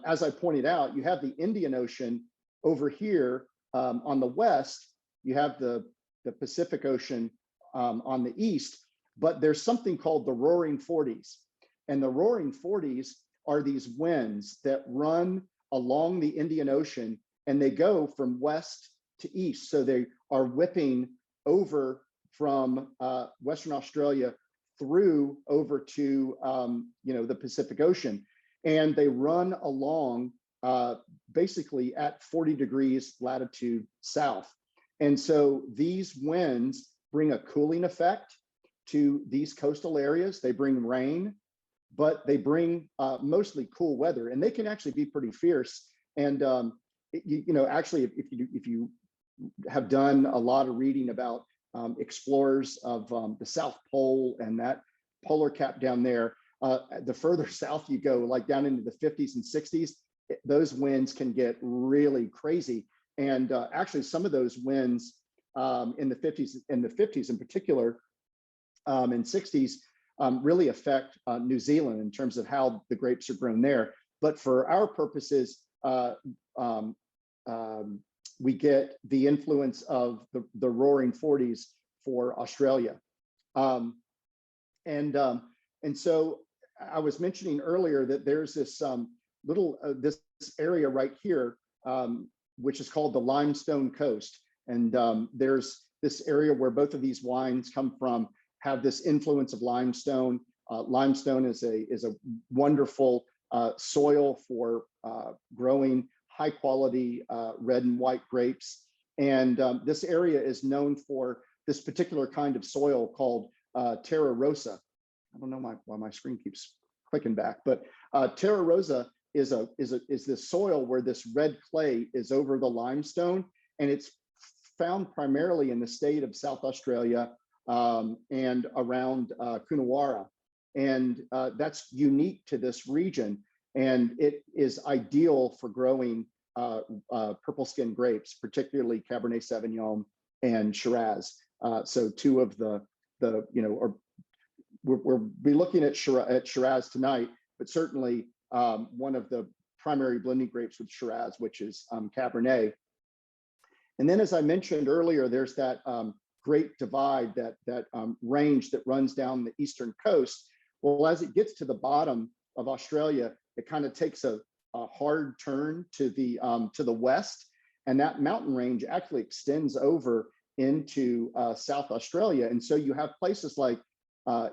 as I pointed out, you have the Indian Ocean over here on the west, you have the Pacific Ocean on the east, but there's something called the Roaring Forties. And the Roaring Forties are these winds that run along the Indian Ocean and they go from west to east. So they are whipping over from Western Australia through over to you know, the Pacific Ocean. And they run along basically at 40 degrees latitude south. And so these winds bring a cooling effect to these coastal areas. They bring rain, but they bring mostly cool weather, and they can actually be pretty fierce. And you know, actually, if you have done a lot of reading about explorers of the South Pole and that polar cap down there, the further south you go, like down into the 50s and 60s, those winds can get really crazy. And actually, some of those winds in the 50s in particular, and 60s, really affect New Zealand in terms of how the grapes are grown there. But for our purposes, we get the influence of the Roaring Forties for Australia. And so I was mentioning earlier that there's this this area right here, which is called the Limestone Coast. And there's this area where both of these wines come from, have this influence of limestone. Limestone is a wonderful soil for growing high quality red and white grapes. And this area is known for this particular kind of soil called Terra Rosa. I don't know why my screen keeps clicking back, but Terra Rosa is this soil where this red clay is over the limestone, and it's found primarily in the state of South Australia and around Coonawarra. And that's unique to this region. And it is ideal for growing purple skin grapes, particularly Cabernet Sauvignon and Shiraz. So two of the you know, or we'll be looking at Shiraz tonight, but certainly one of the primary blending grapes with Shiraz, which is Cabernet. And then, as I mentioned earlier, there's that Great Divide, that range that runs down the eastern coast. Well, as it gets to the bottom of Australia, it kind of takes a hard turn to the west, and that mountain range actually extends over into South Australia. And so you have places like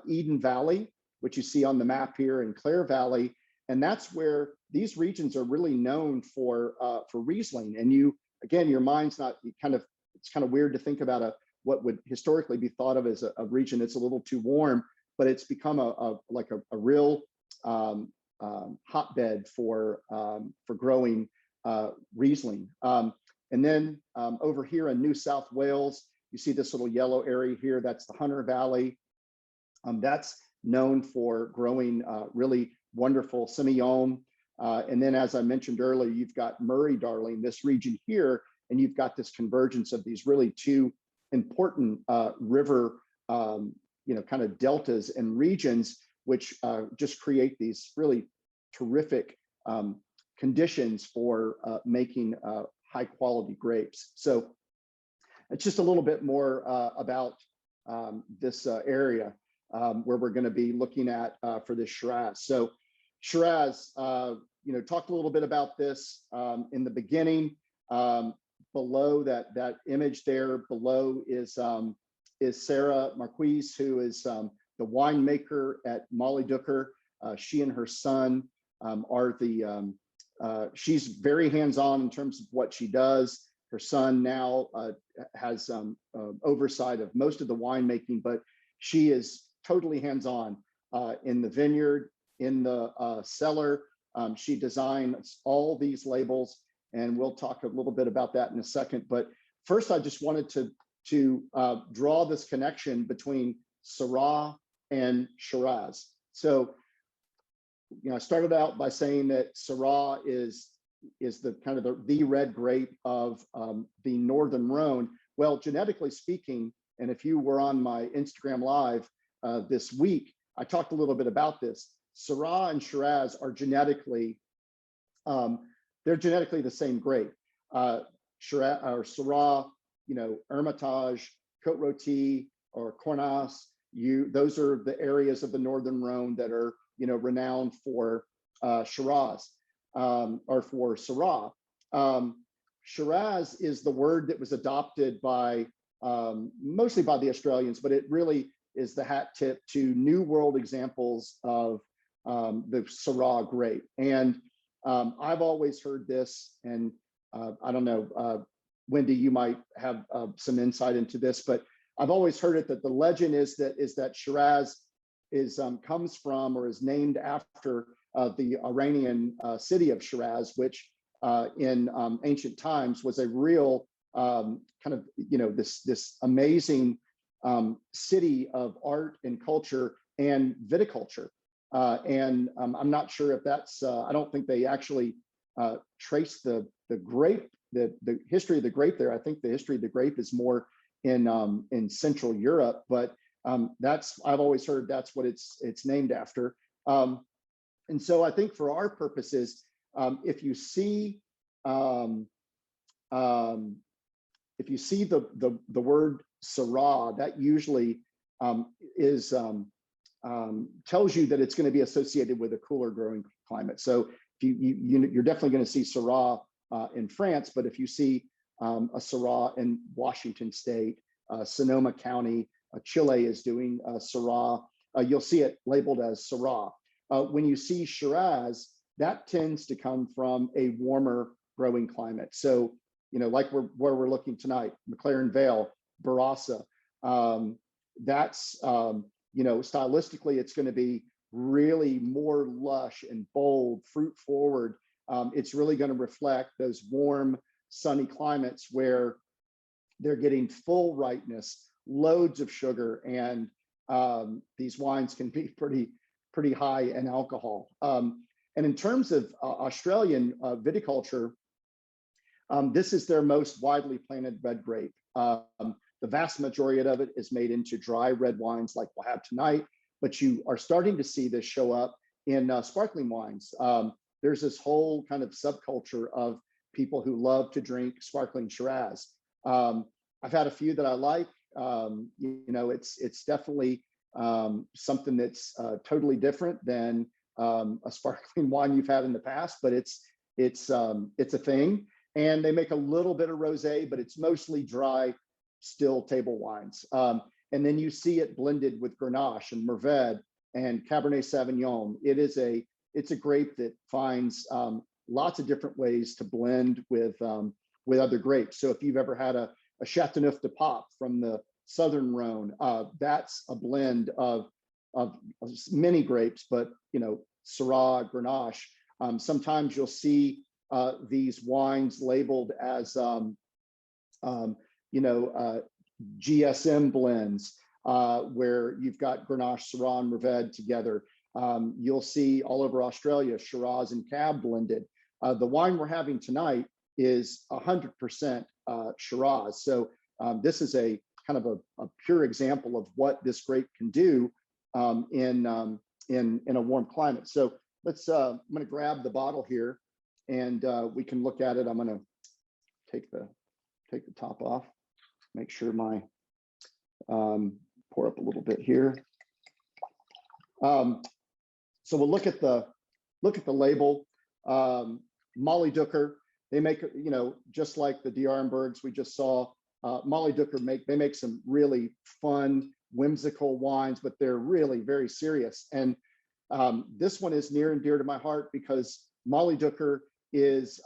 Eden Valley, which you see on the map here, and Clare Valley, and that's where these regions are really known for Riesling. And you, again, your mind's not, it's kind of weird to think about what would historically be thought of as a region that's a little too warm, but it's become a real hotbed for growing Riesling. And then over here in New South Wales, you see this little yellow area here. That's the Hunter Valley. That's known for growing really wonderful Semillon. And then, as I mentioned earlier, you've got Murray-Darling, this region here, and you've got this convergence of these really two important river, kind of deltas and regions, which just create these really terrific conditions for making high quality grapes. So it's just a little bit more about this area where we're going to be looking at for this Shiraz. So Shiraz, talked a little bit about this in the beginning. Below that image there below is Sarah Marquise, who is the winemaker at Molly Dooker. She and her son are she's very hands-on in terms of what she does. Her son now has oversight of most of the winemaking, but she is totally hands-on in the vineyard, in the cellar. She designs all these labels, and we'll talk a little bit about that in a second. But first, I just wanted to draw this connection between Syrah and Shiraz. So, I started out by saying that Syrah is the kind of the red grape of the Northern Rhone. Well, genetically speaking, and if you were on my Instagram Live this week, I talked a little bit about this. Syrah and Shiraz are genetically, they're genetically the same grape. Shiraz or Syrah, Hermitage, Côte Rôtie, or Cornas, those are the areas of the Northern Rhone that are, renowned for Shiraz or for Syrah. Shiraz is the word that was adopted by mostly by the Australians, but it really is the hat tip to New World examples of the Syrah grape. And I've always heard this, and I don't know, Wendy, you might have some insight into this, but I've always heard it that the legend is that Shiraz comes from or is named after the Iranian city of Shiraz, which in ancient times was a real kind of this amazing city of art and culture and viticulture. And I'm not sure if that's, I don't think they actually trace the grape, the history of the grape there. I think the history of the grape is more in Central Europe, but I've always heard that's what it's named after. And so I think for our purposes, if you see the word Syrah, that usually tells you that it's going to be associated with a cooler growing climate. So you're definitely going to see Syrah in France, but if you see a Syrah in Washington State, Sonoma County, Chile is doing Syrah, you'll see it labeled as Syrah. When you see Shiraz, that tends to come from a warmer growing climate. So, like where we're looking tonight, McLaren Vale, Barossa, that's, stylistically, it's going to be really more lush and bold, fruit forward. It's really going to reflect those warm, sunny climates where they're getting full ripeness, loads of sugar, and these wines can be pretty high in alcohol. And in terms of Australian viticulture, this is their most widely planted red grape. The vast majority of it is made into dry red wines like we'll have tonight, but you are starting to see this show up in sparkling wines. There's this whole kind of subculture of people who love to drink sparkling Shiraz. I've had a few that I like. It's definitely something that's totally different than a sparkling wine you've had in the past, but it's a thing. And they make a little bit of rosé, but it's mostly dry, still table wines. And then you see it blended with Grenache and Mourvedre and Cabernet Sauvignon. It's a grape that finds lots of different ways to blend with other grapes. So if you've ever had a Chateauneuf de Pape from the Southern Rhone. That's a blend of many grapes, but Syrah, Grenache. Sometimes you'll see these wines labeled as GSM blends, where you've got Grenache, Syrah, and Mourvedre together. You'll see all over Australia Shiraz and Cab blended. The wine we're having tonight is 100% Shiraz. So this is a kind of a pure example of what this grape can do in a warm climate. So let's. I'm going to grab the bottle here, and we can look at it. I'm going to take the top off. Make sure my pour up a little bit here. So we'll look at the label. Molly Ducker, they make, just like the D'Arenbergs we just saw. Molly Ducker make some really fun, whimsical wines, but they're really very serious. And this one is near and dear to my heart because Molly Ducker is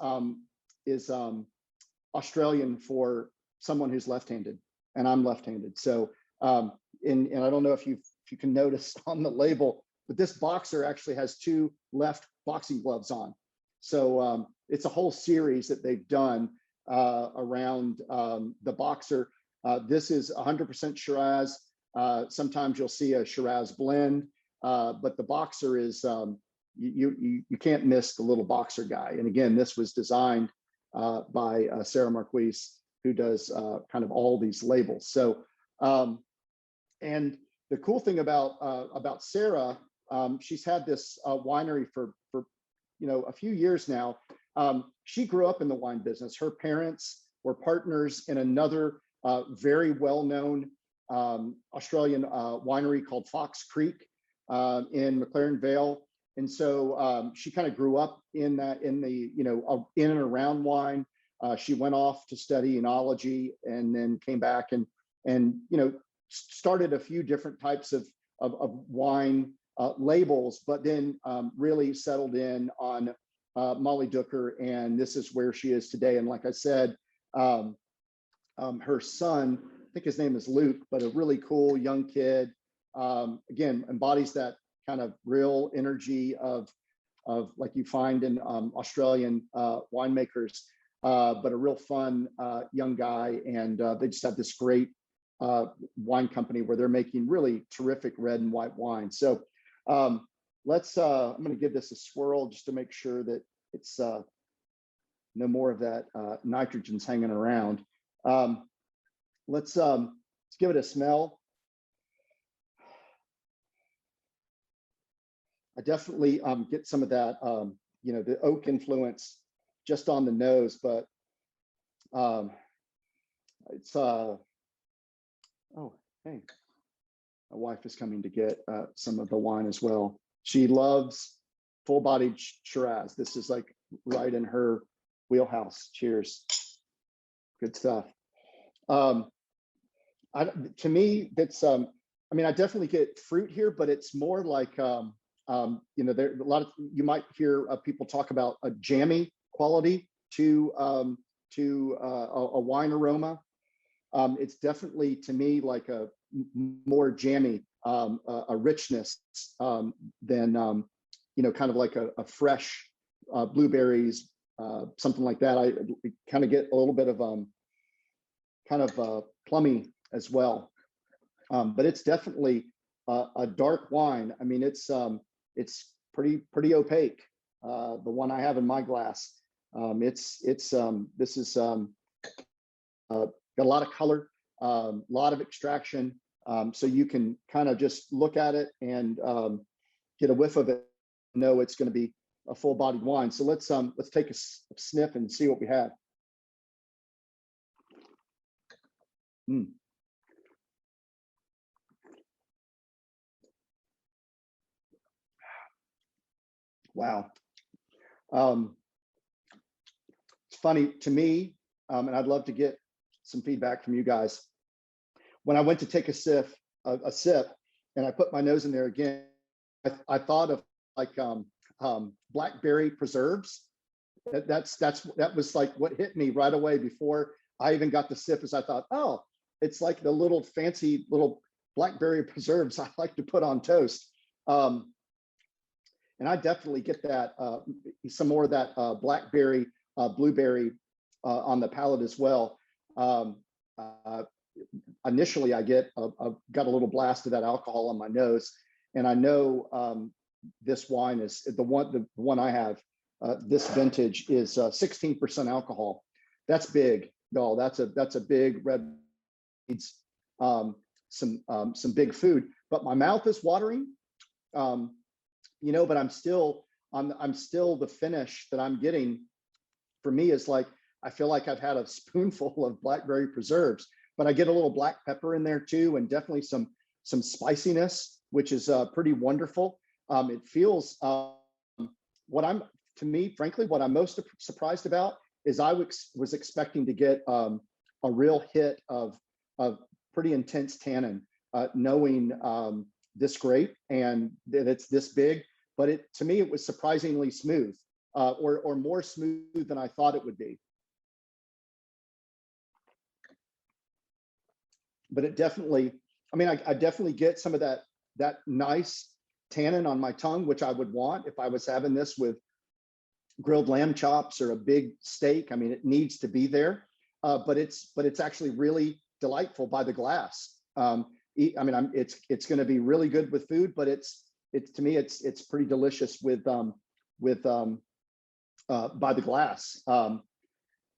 Australian for someone who's left-handed, and I'm left-handed. So, and I don't know if you can notice on the label, but this boxer actually has 2 left boxing gloves on. So it's a whole series that they've done around the boxer. This is 100% Shiraz. Sometimes you'll see a Shiraz blend, but the boxer is, you can't miss the little boxer guy. And again, this was designed by Sarah Marquise, who does kind of all these labels. So, and the cool thing about Sarah, she's had this winery for a few years now. She grew up in the wine business. Her parents were partners in another very well-known Australian winery called Fox Creek in McLaren Vale. And so she kind of grew up in and around wine. She went off to study enology and then came back and started a few different types of wine labels, but then really settled in on Molly Ducker, and this is where she is today. And like I said, her son, I think his name is Luke, but a really cool young kid, again, embodies that kind of real energy of like you find in Australian winemakers, but a real fun young guy. And they just have this great wine company where they're making really terrific red and white wine. So I'm going to give this a swirl just to make sure that it's no more of that nitrogen's hanging around. Let's give it a smell. I definitely get some of that, the oak influence just on the nose, but it's, oh, hey, my wife is coming to get some of the wine as well. She loves full-bodied Shiraz. This is like right in her wheelhouse. Cheers. Good stuff. To me, that's, I definitely get fruit here, but it's more like, there a lot of, you might hear people talk about a jammy quality to a wine aroma. It's definitely, to me, like a more jammy, a richness than, kind of like a fresh blueberries, something like that. I kind of get a little bit of kind of plummy as well. But it's definitely a dark wine. It's pretty opaque. The one I have in my glass, this is got a lot of color, a lot of extraction. So you can kind of just look at it and get a whiff of it, know it's going to be a full-bodied wine. So let's take a sniff and see what we have. Wow. It's funny to me, and I'd love to get some feedback from you guys. When I went to take a sip, and I put my nose in there again, I thought of like blackberry preserves. That was like what hit me right away before I even got the sip. Is I thought, oh, it's like the little fancy little blackberry preserves I like to put on toast. And I definitely get that, some more of that blackberry, blueberry on the palate as well. Initially, I got a little blast of that alcohol on my nose, and I know this wine is the one I have. This vintage is 16% alcohol. That's big, y'all. That's a big red. Needs some big food, but my mouth is watering. But I'm still the finish that I'm getting. For me, is like I feel like I've had a spoonful of blackberry preserves, but I get a little black pepper in there too, and definitely some spiciness, which is pretty wonderful. It feels frankly, what I'm most surprised about is I was expecting to get a real hit of pretty intense tannin, knowing this grape and that it's this big, but to me it was surprisingly smooth, or more smooth than I thought it would be. But it definitely, I definitely get some of that nice tannin on my tongue, which I would want if I was having this with grilled lamb chops or a big steak. It needs to be there, but it's actually really delightful by the glass. It's going to be really good with food, but it's to me it's pretty delicious with by the glass.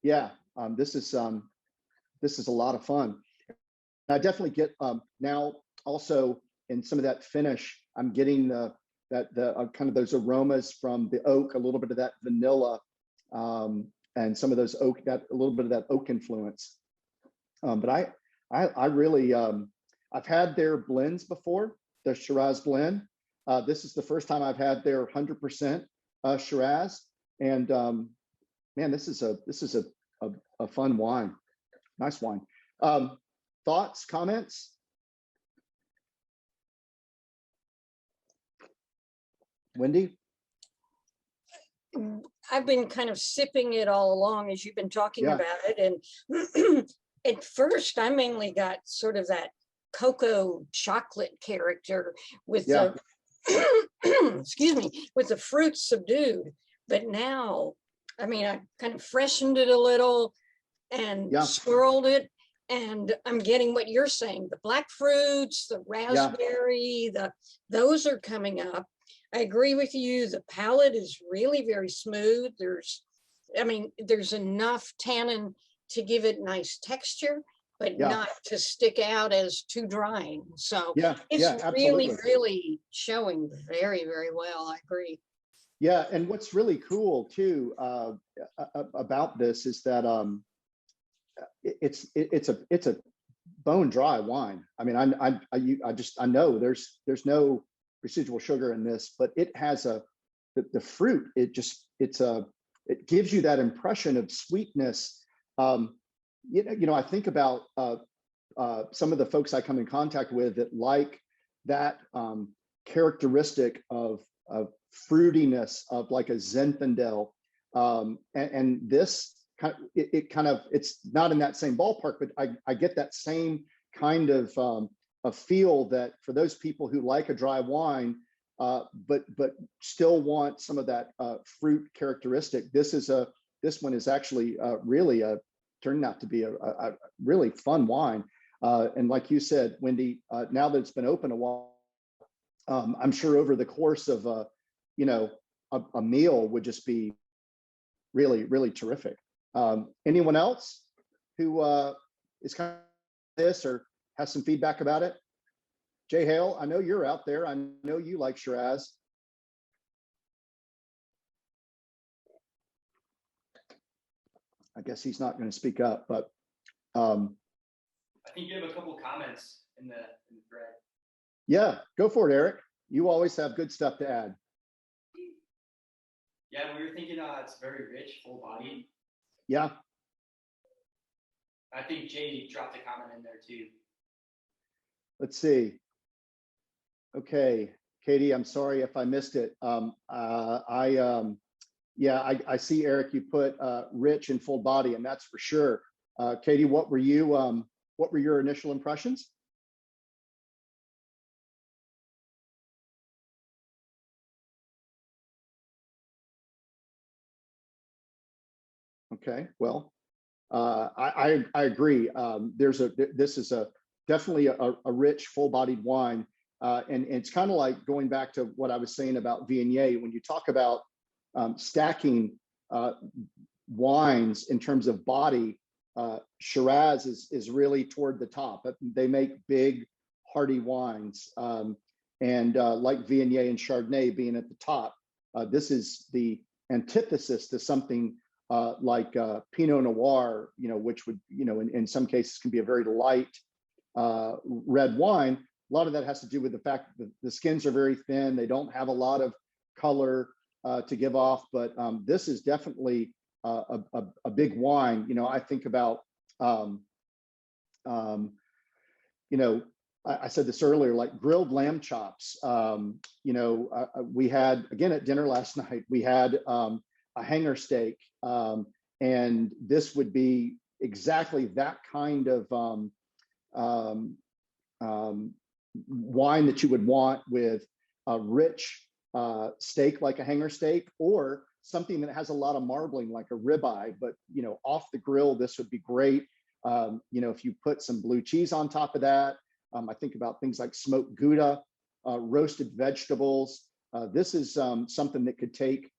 This is a lot of fun. I definitely get now also in some of that finish. I'm getting the kind of those aromas from the oak, a little bit of that vanilla, and some of those oak, a little bit of that oak influence. But I really I've had their blends before, the Shiraz blend. This is the first time I've had their 100% Shiraz, and man, this is a fun wine, nice wine. Thoughts, comments? Wendy? I've been kind of sipping it all along as you've been talking about it. And at first, I mainly got sort of that cocoa chocolate character with the, excuse me, with the fruit subdued. But now, I kind of freshened it a little and swirled it. And I'm getting what you're saying, the black fruits, the raspberry, those are coming up. I agree with you. The palate is really very smooth. There's enough tannin to give it nice texture, but not to stick out as too drying. So it's really, really showing very, very well. I agree. Yeah, and what's really cool too about this is that it's a bone dry wine. I know there's no residual sugar in this, but it has the fruit. It gives you that impression of sweetness. I think about some of the folks I come in contact with that like that characteristic of fruitiness of like a Zinfandel, and this it's not in that same ballpark, but I get that same kind of a feel that for those people who like a dry wine, but still want some of that fruit characteristic. This one is actually really turning out to be a really fun wine. And like you said, Wendy, now that it's been open a while, I'm sure over the course of a meal would just be really, really terrific. Anyone else who is kind of this or has some feedback about it? Jay Hale, I know you're out there. I know you like Shiraz. I guess he's not going to speak up, but I think you have a couple comments in the thread. Yeah, go for it, Eric. You always have good stuff to add. Yeah, we were thinking it's very rich, full body. Yeah. I think Jay dropped a comment in there too. Let's see. Okay, Katie, I'm sorry if I missed it. I see, Eric, you put rich and full body, and that's for sure. Katie, what were you what were your initial impressions? Okay, well, I agree. This is definitely a rich, full-bodied wine, and it's kind of like going back to what I was saying about Viognier. When you talk about stacking wines in terms of body, Shiraz is really toward the top. They make big, hearty wines, and like Viognier and Chardonnay being at the top, this is the antithesis to something like Pinot Noir, which would, in some cases can be a very light red wine. A lot of that has to do with the fact that the skins are very thin. They don't have a lot of color to give off, but this is definitely a big wine. I think about, I said this earlier, like grilled lamb chops. We had, again, at dinner last night, we had a hanger steak, and this would be exactly that kind of wine that you would want with a rich steak like a hanger steak, or something that has a lot of marbling like a ribeye. But off the grill, this would be great. If you put some blue cheese on top of that, I think about things like smoked Gouda, roasted vegetables. This is something that could take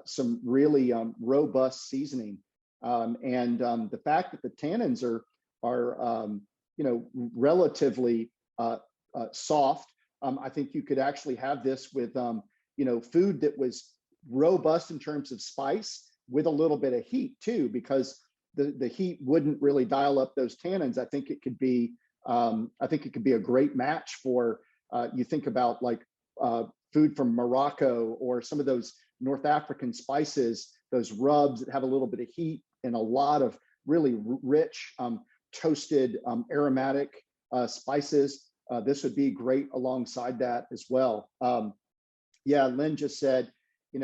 some really robust seasoning, and the fact that the tannins are relatively soft. I think you could actually have this with food that was robust in terms of spice with a little bit of heat too, because the heat wouldn't really dial up those tannins. I think it could be a great match for you think about like food from Morocco or some of those North African spices, those rubs that have a little bit of heat and a lot of really rich toasted aromatic spices. This would be great alongside that as well. Yeah, Lynn just said,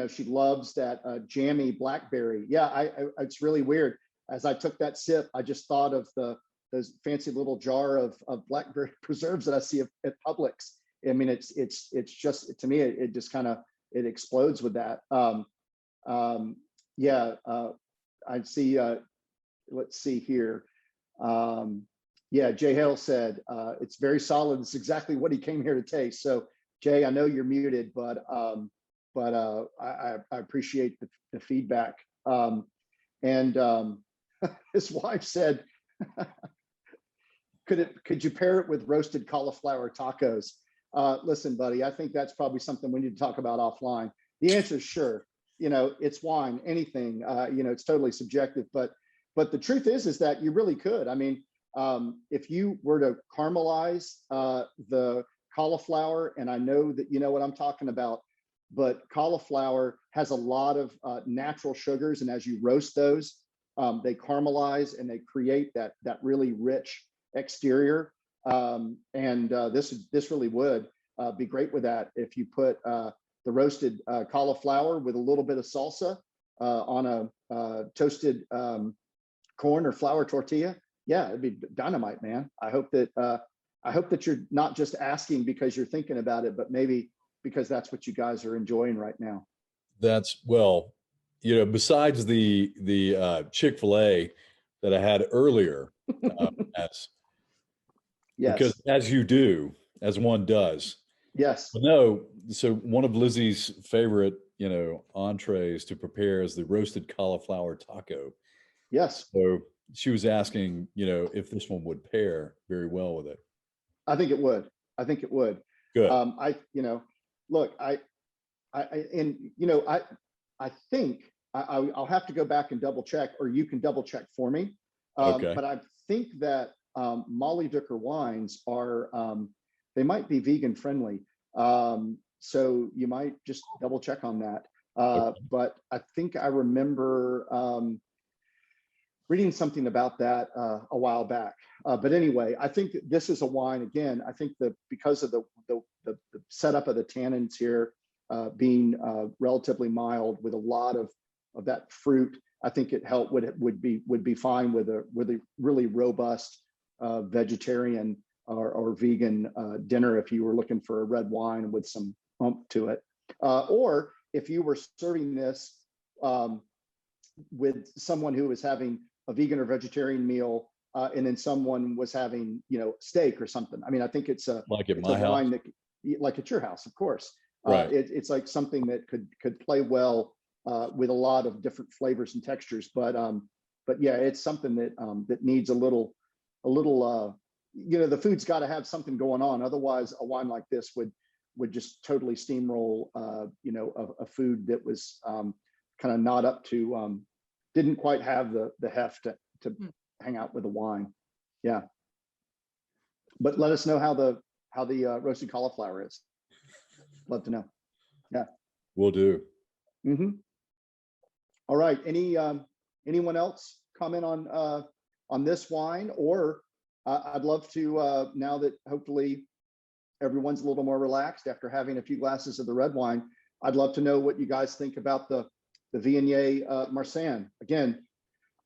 she loves that jammy blackberry. Yeah, it's really weird. As I took that sip, I just thought of those fancy little jar of blackberry preserves that I see at Publix. I mean, it's just, to me, it just kind of, it explodes with that. Yeah, I see, let's see here. Yeah, Jay Hale said, it's very solid. It's exactly what he came here to taste. So Jay, I know you're muted, but I appreciate the feedback. His wife said, could you pair it with roasted cauliflower tacos? Listen, buddy, I think that's probably something we need to talk about offline. The answer is sure. It's wine, anything, it's totally subjective, but the truth is that you really could. I mean, if you were to caramelize the cauliflower, and I know that you know what I'm talking about, but cauliflower has a lot of natural sugars, and as you roast those, they caramelize and they create that really rich exterior. This really would be great with that. If you put the roasted cauliflower with a little bit of salsa on a toasted corn or flour tortilla, yeah, it'd be dynamite, man. I hope that you're not just asking because you're thinking about it, but maybe because that's what you guys are enjoying right now. That's, well, besides the Chick-fil-A that I had earlier, as Yes. because as one does. Yes. But no, so one of Lizzie's favorite, entrees to prepare is the roasted cauliflower taco. Yes. So she was asking, if this one would pair very well with it. I think it would. I think it would. Good. Look, I think I'll have to go back and double check, or you can double check for me. Okay. But I think that Molly Dooker wines are, they might be vegan friendly. So you might just double check on that. Okay. But I think I remember reading something about that a while back. But anyway, I think that this is a wine, again, I think that because of the setup of the tannins here being relatively mild with a lot of that fruit, I think it would be fine with a really robust vegetarian or vegan dinner if you were looking for a red wine with some oomph to it. Or if you were serving this with someone who was having a vegan or vegetarian meal, and then someone was having, steak or something. I mean, I think it's a Like at it's my a house. wine that, like at your house, of course. Right. It's like something that could play well with a lot of different flavors and textures. But yeah, it's something that that needs a little, the food's got to have something going on. Otherwise, a wine like this would just totally steamroll, a food that was kind of not up to, didn't quite have the heft to hang out with a wine. Yeah. But let us know how the roasted cauliflower is. Love to know. Yeah. Will do. Mm-hmm. All right. Anyone else comment on this wine? Or I'd love to, now that hopefully everyone's a little more relaxed after having a few glasses of the red wine, I'd love to know what you guys think about the Viognier Marsanne. Again,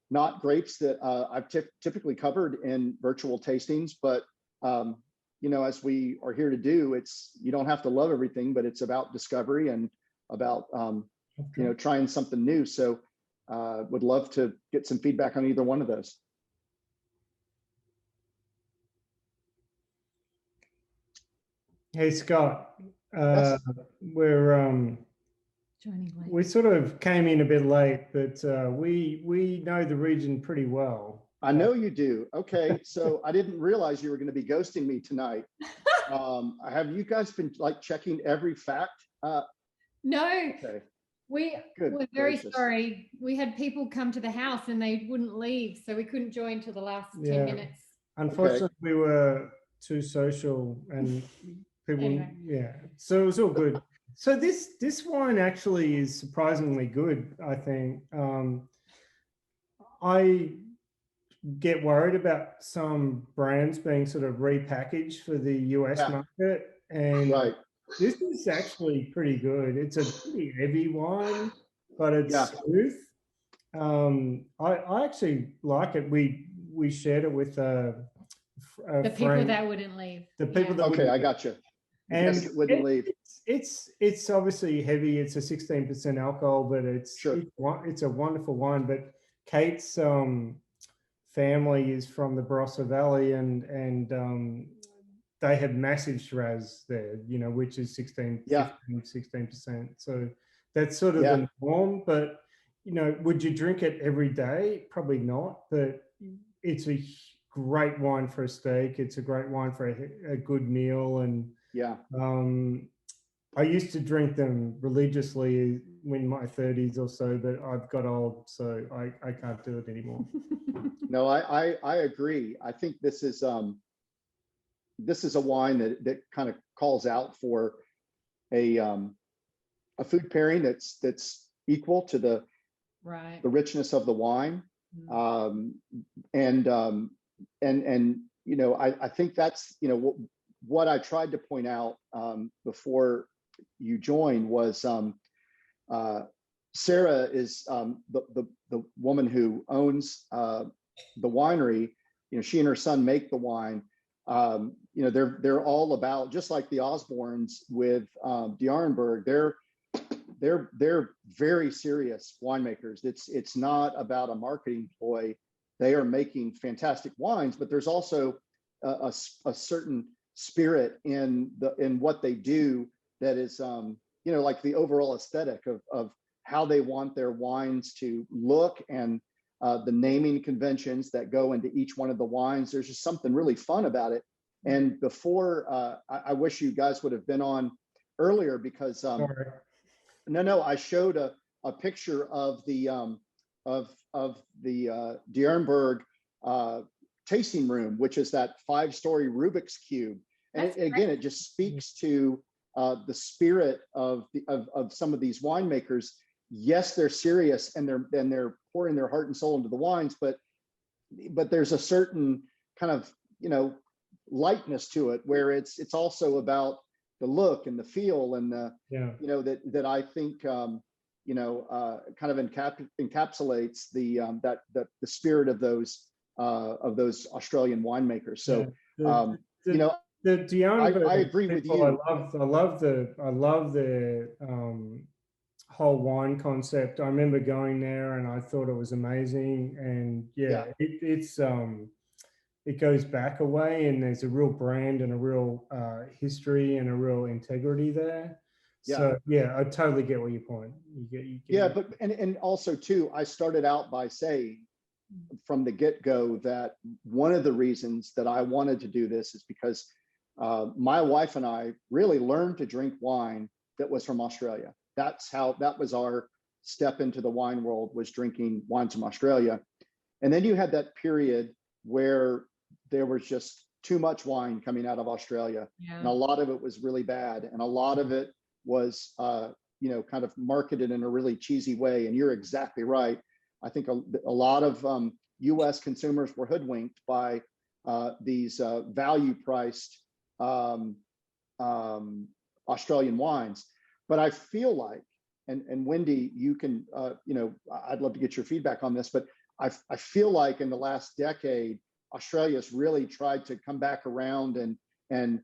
not grapes that I've typically covered in virtual tastings, but as we are here to do, you don't have to love everything, but it's about discovery and about trying something new. So would love to get some feedback on either one of those. Hey Scott, Yes. we sort of came in a bit late, but we know the region pretty well. I know you do. Okay, so I didn't realize you were going to be ghosting me tonight. Have you guys been like checking every fact? No, Okay. we're Good very gracious. sorry. We had people come to the house and they wouldn't leave, so we couldn't join till the last 10 minutes. Unfortunately, we were too social and people, Anyway. so it was all good. So this wine actually is surprisingly good, I think. I get worried about some brands being sort of repackaged for the US market, and Right. this is actually pretty good. It's a pretty heavy wine, but it's smooth. I actually like it. We shared it with the people that wouldn't leave. The people that I got you. And yes, it wouldn't leave. It's obviously heavy. It's a 16% alcohol, but it's a wonderful wine. But Kate's family is from the Barossa Valley, and they have massive Shiraz there, which is 16%. So that's sort of the norm. But would you drink it every day? Probably not. But it's a great wine for a steak. It's a great wine for a good meal. And I used to drink them religiously in my 30s or so, but I've got old, so I can't do it anymore. No, I agree. I think this is a wine that kind of calls out for a food pairing that's equal to the richness of the wine. I think that's what I tried to point out before you joined was Sarah is the woman who owns the winery. She and her son make the wine. They're all about, just like the Osbornes with D'Arenberg. They're very serious winemakers. It's not about a marketing ploy. They are making fantastic wines, but there's also a certain spirit in what they do that is like the overall aesthetic of how they want their wines to look, and the naming conventions that go into each one of the wines. There's just something really fun about it. And before, I wish you guys would have been on earlier, because I showed a picture of the D'Arenberg tasting room, which is that 5-story Rubik's Cube. And it just speaks to the spirit of some of these winemakers. Yes, they're serious and they're pouring their heart and soul into the wines, but there's a certain kind of lightness to it, where it's also about the look and the feel and the that I think kind of encapsulates the spirit of those of those Australian winemakers. So, The, you know, the Diana, I agree with people, you. I love the whole wine concept. I remember going there and I thought it was amazing. And yeah, it goes back a way, and there's a real brand and a real history and a real integrity there. Yeah. So yeah, I totally get what your point. You get Yeah, but and also too, I started out by saying from the get-go that one of the reasons that I wanted to do this is because my wife and I really learned to drink wine that was from Australia. That was our step into the wine world, was drinking wines from Australia. And then you had that period where there was just too much wine coming out of Australia. Yeah. And a lot of it was really bad. And a lot of it was, kind of marketed in a really cheesy way. And you're exactly right. I think a lot of US consumers were hoodwinked by these value-priced Australian wines. But I feel like, and Wendy, you can, I'd love to get your feedback on this, but I feel like in the last decade, Australia's really tried to come back around and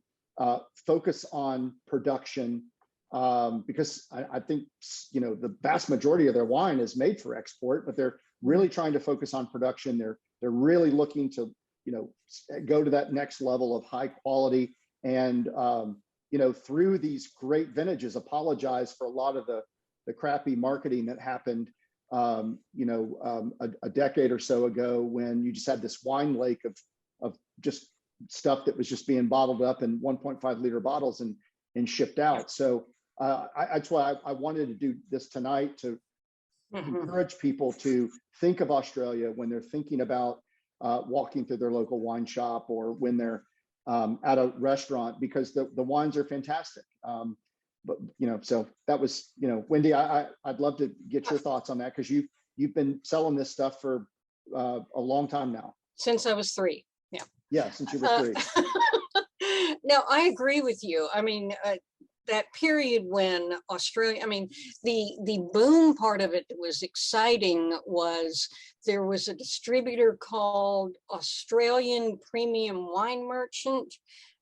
focus on production, because I think, the vast majority of their wine is made for export, but they're really trying to focus on production. They're really looking to, go to that next level of high quality, and, through these great vintages, apologize for a lot of the crappy marketing that happened, a decade or so ago, when you just had this wine lake of just stuff that was just being bottled up in 1.5 liter bottles and shipped out. So that's why I wanted to do this tonight, to encourage people to think of Australia when they're thinking about walking through their local wine shop, or when they're at a restaurant, because the wines are fantastic. But so that was, Wendy, I'd love to get your thoughts on that, because you've been selling this stuff for a long time now. Since I was 3. Yeah. Yeah, since you were 3. No, I agree with you. I mean, that period when Australia, I mean, the boom part of it that was exciting was there was a distributor called Australian Premium Wine Merchant,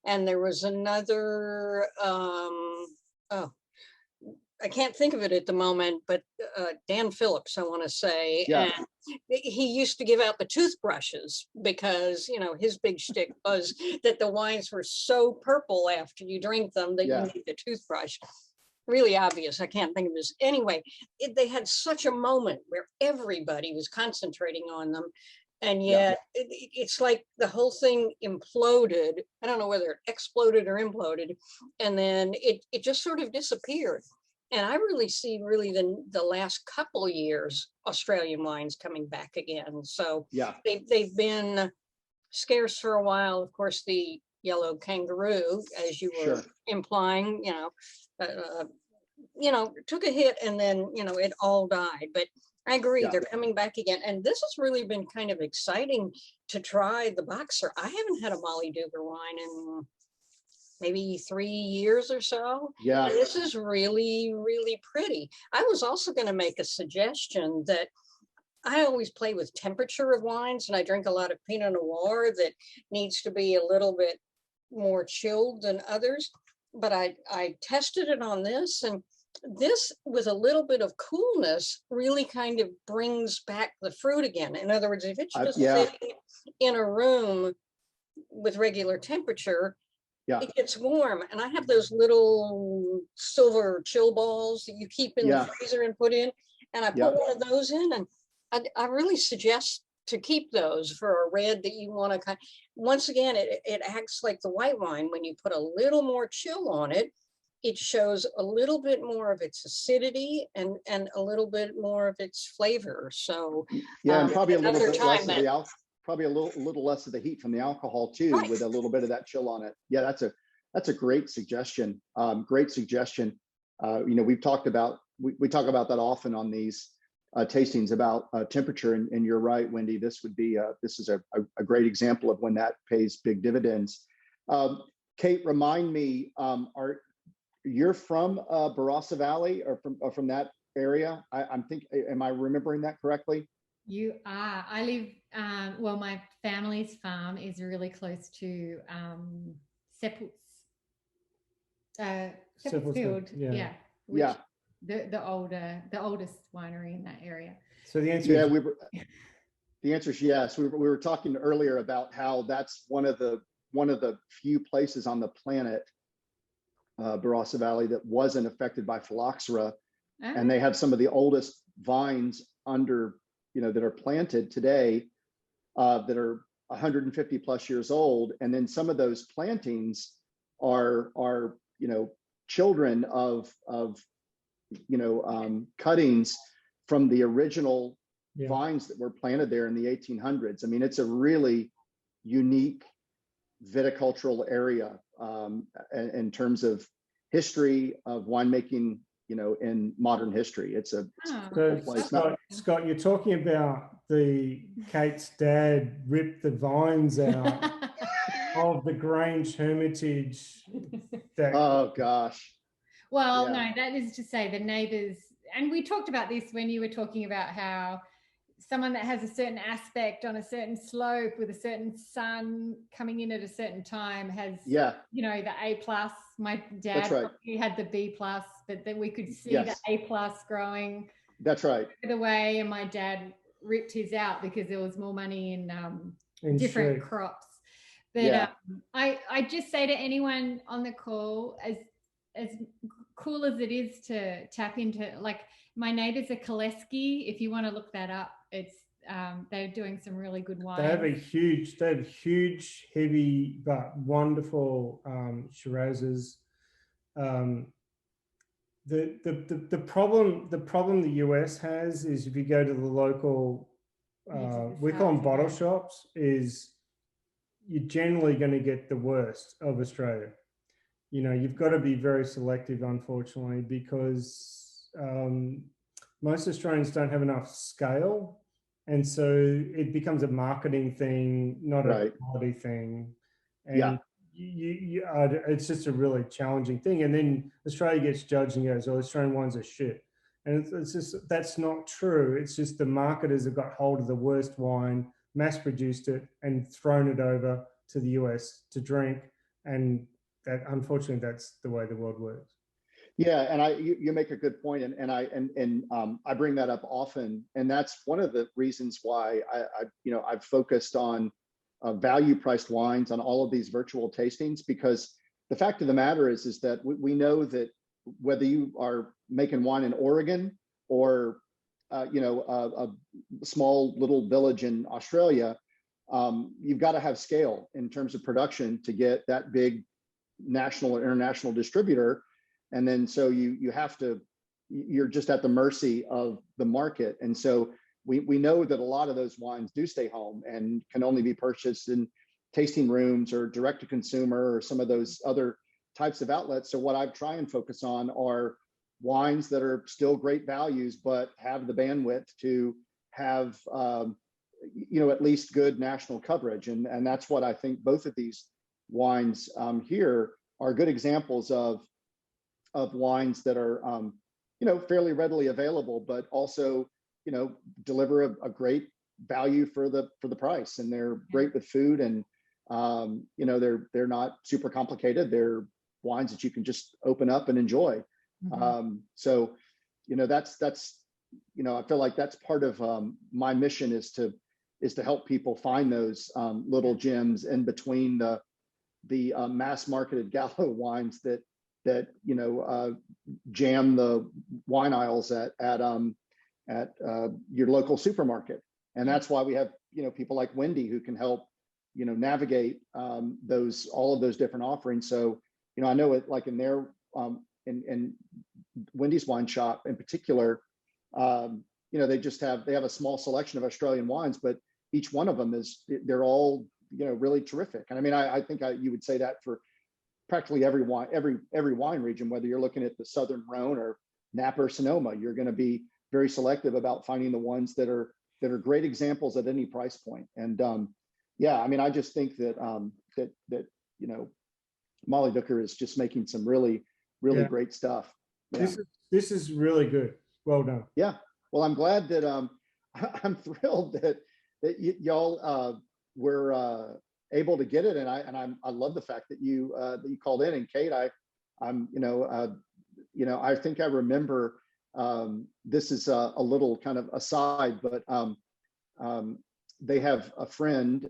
and there was another, I can't think of it at the moment, but Dan Phillips, I want to say. Yeah. And he used to give out the toothbrushes because, his big shtick was that the wines were so purple after you drink them that you need the toothbrush. Really obvious. I can't think of this. Anyway, they had such a moment where everybody was concentrating on them. And yet it's like the whole thing imploded. I don't know whether it exploded or imploded. And then it just sort of disappeared. And I really see the last couple of years, Australian wines coming back again. So they've been scarce for a while. Of course, the yellow kangaroo, as you were implying, took a hit, and then, it all died. But I agree, they're coming back again. And this has really been kind of exciting to try the Boxer. I haven't had a Molly Duger wine in maybe 3 years or so. Yeah. And this is really, really pretty. I was also going to make a suggestion that I always play with temperature of wines, and I drink a lot of Pinot Noir that needs to be a little bit more chilled than others. But I tested it on this, and this with a little bit of coolness really kind of brings back the fruit again. In other words, if it's just sitting in a room with regular temperature, it gets warm. And I have those little silver chill balls that you keep in the freezer and put in. And I put one of those in, and I really suggest to keep those for a red that you want to once again, it acts like the white wine. When you put a little more chill on it, it shows a little bit more of its acidity and a little bit more of its flavor. So and probably a little bit less of the probably a little less of the heat from the alcohol too, with a little bit of that chill on it. Yeah, that's a great suggestion. Great suggestion. We've talked about we talk about that often on these tastings about temperature, and you're right, Wendy. This is a great example of when that pays big dividends. Kate, remind me, you're from Barossa Valley, or from that area? Am I remembering that correctly? You are. I live, well, my family's farm is really close to Seppeltsfield. Seppeltsfield, yeah. Yeah. Which Yeah. the oldest winery in that area. So the answer Yeah, is the answer is yes. We were talking earlier about how that's one of the few places on the planet, Barossa Valley, that wasn't affected by phylloxera, and they have some of the oldest vines under, that are planted today, that are 150 plus years old, and then some of those plantings are children of cuttings from the original vines that were planted there in the 1800s. I mean, it's a really unique viticultural area in terms of history of winemaking, in modern history. It's a so place. Scott, you're talking about Kate's dad ripped the vines out of the Grange Hermitage. Oh gosh. Well, no, that is to say the neighbors, and we talked about this when you were talking about how someone that has a certain aspect on a certain slope with a certain sun coming in at a certain time has, the A+. My dad he had the B+, but then we could see the A+ growing. That's right. The way, and my dad ripped his out because there was more money in different crops. But I just say to anyone on the call, as cool as it is to tap into, like my neighbors are Koleski. If you want to look that up, it's they're doing some really good wine. They have huge, heavy but wonderful Shirazes. The problem the US has is if you go to the local, we call them bottle shops, is you're generally going to get the worst of Australia. You've got to be very selective, unfortunately, because most Australians don't have enough scale. And so it becomes a marketing thing, not a quality thing. And it's just a really challenging thing. And then Australia gets judged and goes, oh, Australian wines are shit. And it's just, that's not true. It's just the marketers have got hold of the worst wine, mass produced it, and thrown it over to the US to drink. And that, unfortunately, that's the way the world works. Yeah, and you make a good point, and I bring that up often, and that's one of the reasons why I've focused on value-priced wines on all of these virtual tastings, because the fact of the matter is that we know that whether you are making wine in Oregon or a small little village in Australia, you've got to have scale in terms of production to get that big national or international distributor. And then so you're just at the mercy of the market. And so we know that a lot of those wines do stay home and can only be purchased in tasting rooms or direct to consumer or some of those other types of outlets. So what I try and focus on are wines that are still great values, but have the bandwidth to have, at least good national coverage. And that's what I think both of these wines here are good examples of wines that are, fairly readily available, but also, deliver a great value for the price. And they're great with food, and they're not super complicated. They're wines that you can just open up and enjoy. So that's I feel like that's part of my mission is to help people find those little gems in between the mass marketed Gallo wines that jam the wine aisles at your local supermarket. And that's why we have people like Wendy who can help navigate all of those different offerings. So I know it, like in their in Wendy's wine shop in particular, they have a small selection of Australian wines, but each one of them they're all really terrific. And I mean, I think you would say that for practically every wine region, whether you're looking at the Southern Rhone or Napa or Sonoma, you're going to be very selective about finding the ones that are great examples at any price point. And I mean, I just think that Molly Dooker is just making some really great stuff. Yeah. This is really good. Well done. Yeah. Well, I'm glad that I'm thrilled that y'all were able to get it, and I love the fact that you called in. And Kate, I'm I think I remember, this is a little kind of aside, but they have a friend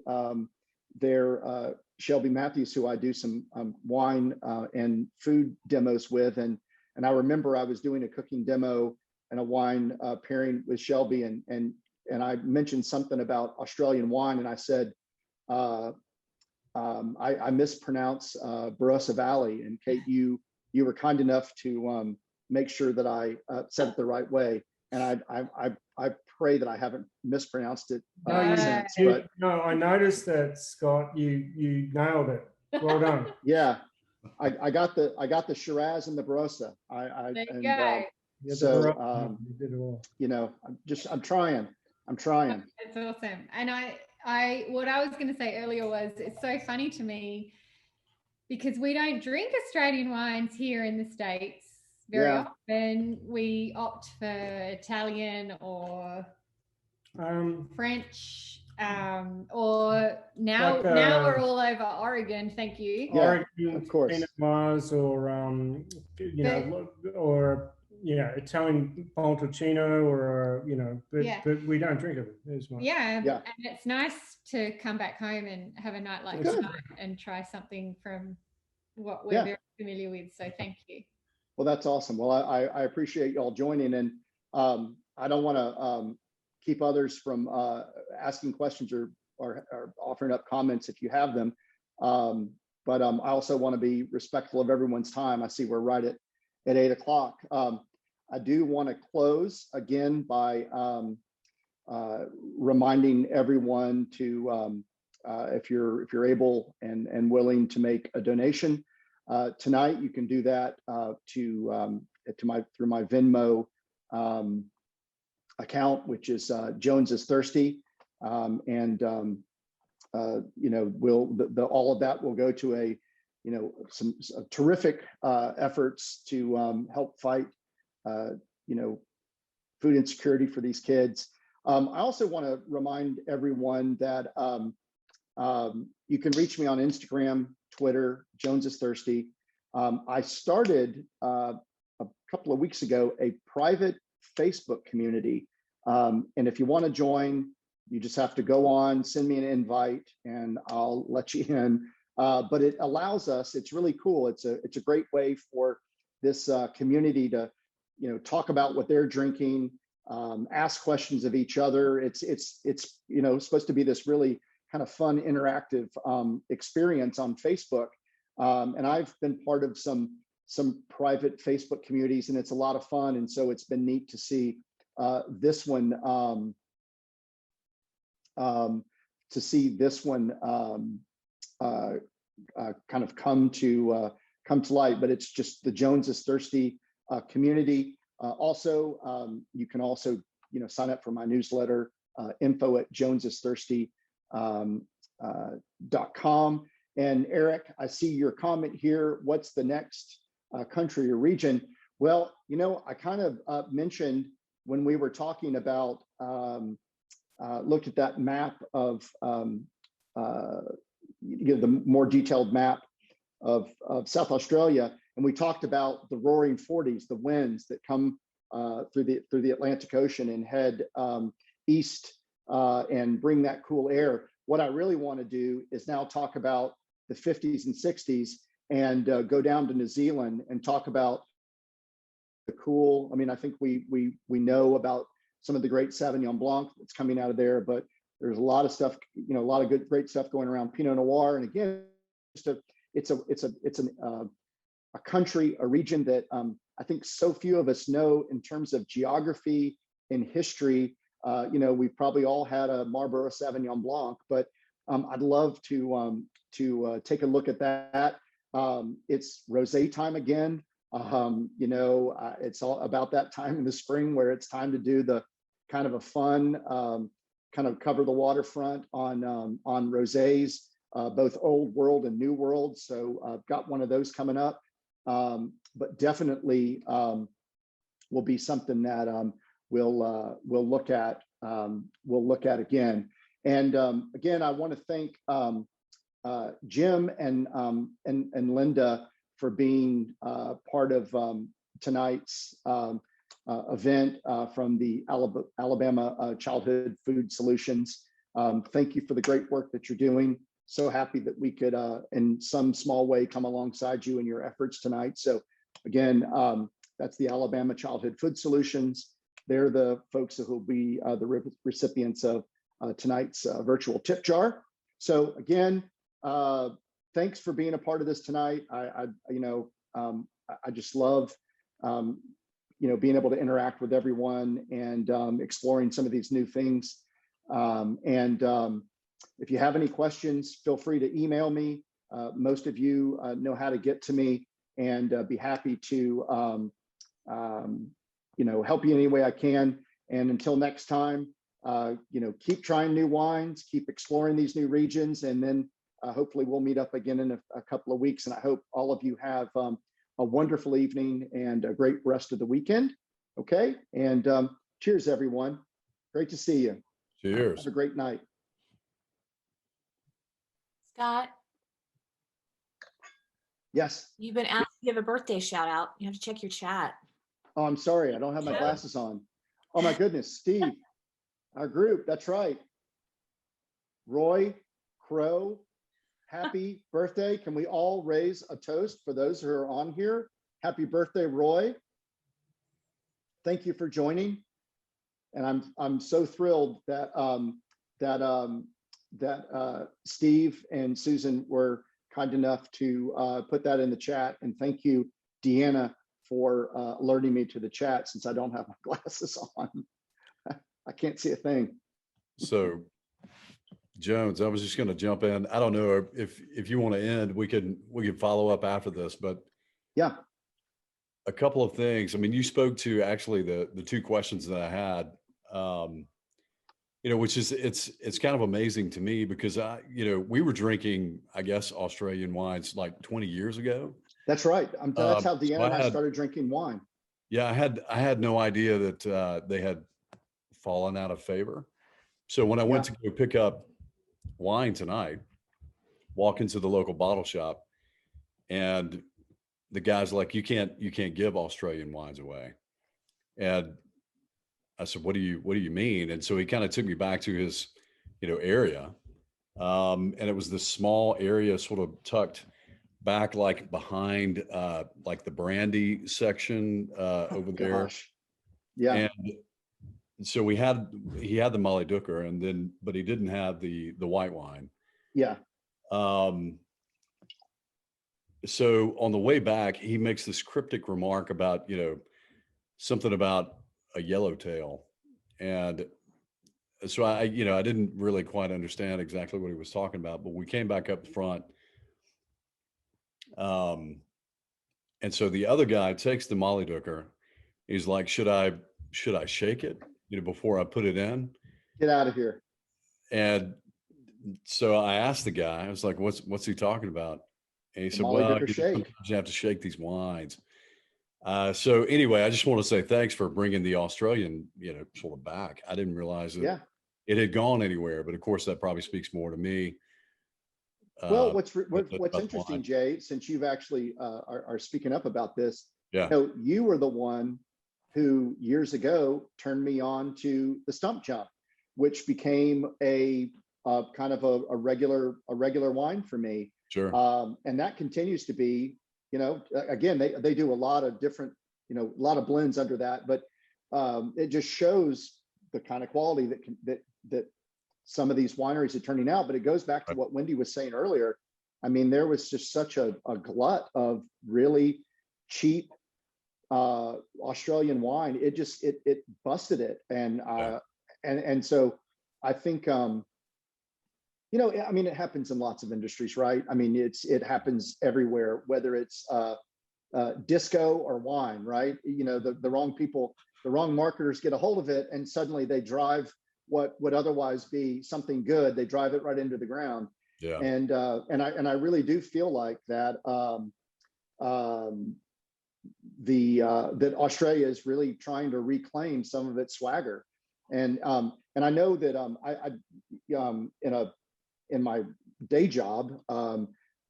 there, Shelby Matthews, who I do some wine and food demos with, and I remember I was doing a cooking demo and a wine pairing with Shelby, and I mentioned something about Australian wine, and I said I mispronounce Barossa Valley, and Kate, you were kind enough to make sure that I said it the right way, and I pray that I haven't mispronounced it since. But no, I noticed that, Scott. You nailed it. Well done. Yeah, I got the Shiraz and the Barossa. There you go. So You did it all. I'm trying. It's awesome. And what I was going to say earlier was, it's so funny to me because we don't drink Australian wines here in the States very often. We opt for Italian or French, or now we're all over Oregon. Thank you. Yeah, Oregon, of course. Pinot Noirs, or Italian Montalcino, or but we don't drink it as much. Yeah, and it's nice to come back home and have a night like tonight and try something from what we're very familiar with. So thank you. Well, that's awesome. Well, I appreciate y'all joining, and I don't want to keep others from asking questions or offering up comments if you have them. But I also want to be respectful of everyone's time. I see we're right at 8 o'clock. I do want to close again by reminding everyone to, if you're able and willing to make a donation tonight, you can do that through my Venmo account, which is Jones is Thirsty, and all of that will go to some terrific efforts to help fight food insecurity for these kids. I also want to remind everyone that you can reach me on Instagram, Twitter, Jones is Thirsty. I started a couple of weeks ago a private Facebook community. And if you want to join, you just have to go on, send me an invite, and I'll let you in. But it allows us, it's really cool. It's a great way for this community to, talk about what they're drinking, ask questions of each other. It's supposed to be this really kind of fun, interactive experience on Facebook. And I've been part of some private Facebook communities, and it's a lot of fun. And so it's been neat to see this one, kind of come to light. But it's just the Jones is Thirsty community. Also, you can also sign up for my newsletter, info@jonesisthirsty.com. And Eric, I see your comment here. What's the next country or region? Well, I kind of mentioned when we were talking about, looked at that map of the more detailed map of South Australia, and we talked about the roaring 40s, the winds that come through the Atlantic Ocean and head east and bring that cool air. What I really want to do is now talk about the 50s and 60s and go down to New Zealand and talk about the cool. I mean, I think we know about some of the great Sauvignon Blanc that's coming out of there, but there's a lot of stuff, a lot of great stuff going around Pinot Noir. And again, it's a country, a region that I think so few of us know in terms of geography and history. We've probably all had a Marlborough Sauvignon Blanc, but I'd love to take a look at that. It's rosé time again. It's all about that time in the spring where it's time to do the kind of a fun, kind of cover the waterfront on rosés, both old world and new world. So I've got one of those coming up, but definitely will be something that we'll look at we'll look at again. And again, I want to thank Jim and Linda for being part of tonight's event from the Alabama Childhood Food Solutions. Thank you for the great work that you're doing. So happy that we could, in some small way, come alongside you in your efforts tonight. So again, that's the Alabama Childhood Food Solutions. They're the folks who will be the recipients of tonight's virtual tip jar. So again, thanks for being a part of this tonight. I just love, being able to interact with everyone and exploring some of these new things. If you have any questions, feel free to email me. Most of you know how to get to me, and be happy to help you any way I can. And until next time, keep trying new wines, keep exploring these new regions, and then hopefully we'll meet up again in a couple of weeks. And I hope all of you have a wonderful evening and a great rest of the weekend. Okay, and cheers, everyone. Great to see you. Cheers. Have a great night. Scott, Yes. you've been asked to give a birthday shout out. You have to check your chat. Oh, I'm sorry. I don't have my glasses on. Oh my goodness, Steve, our group. That's right. Roy Crow, happy birthday. Can we all raise a toast for those who are on here? Happy birthday, Roy. Thank you for joining. And I'm so thrilled that Steve and Susan were kind enough to put that in the chat. And thank you, Deanna, for alerting me to the chat, since I don't have my glasses on. I can't see a thing. So, Jones, I was just going to jump in. I don't know if you want to end, we can follow up after this, but yeah, a couple of things. I mean, you spoke to actually the two questions that I had, which is, it's kind of amazing to me because we were drinking, I guess, Australian wines like 20 years ago. That's right. That's how Deanna and I started drinking wine. Yeah, I had no idea that they had fallen out of favor. So when I went to go pick up wine tonight, walk into the local bottle shop, and the guy's like, you can't give Australian wines away. And I said, what do you mean? And so he kind of took me back to his, area. And it was this small area sort of tucked back, like behind, like the brandy section, over there. Gosh. Yeah. And so he had the Molly Dooker, but he didn't have the white wine. Yeah. So on the way back, he makes this cryptic remark about, something about a yellowtail. And so I didn't really quite understand exactly what he was talking about, but we came back up front. And so the other guy takes the Molly Dooker. He's like, should I shake it, before I put it in? Get out of here. And so I asked the guy, I was like, what's he talking about? And he said, well, sometimes you have to shake these wines. So anyway, I just want to say thanks for bringing the Australian, sort of back. I didn't realize that it had gone anywhere, but of course that probably speaks more to me. Well, what's interesting, wine. Jay, since you've actually are speaking up about this, you were the one who years ago turned me on to the Stump Jump, which became a kind of a regular wine for me. Sure. And that continues to be, again, they do a lot of different, a lot of blends under that, but it just shows the kind of quality that some of these wineries are turning out. But it goes back to what Wendy was saying earlier. I mean, there was just such a glut of really cheap Australian wine. It busted it. And so I think, I mean, it happens in lots of industries, right? I mean, it happens everywhere, whether it's disco or wine, right? The wrong people, the wrong marketers get a hold of it, and suddenly they drive what would otherwise be something good. They drive it right into the ground. Yeah. And I really do feel like that that Australia is really trying to reclaim some of its swagger. And and I know that in my day job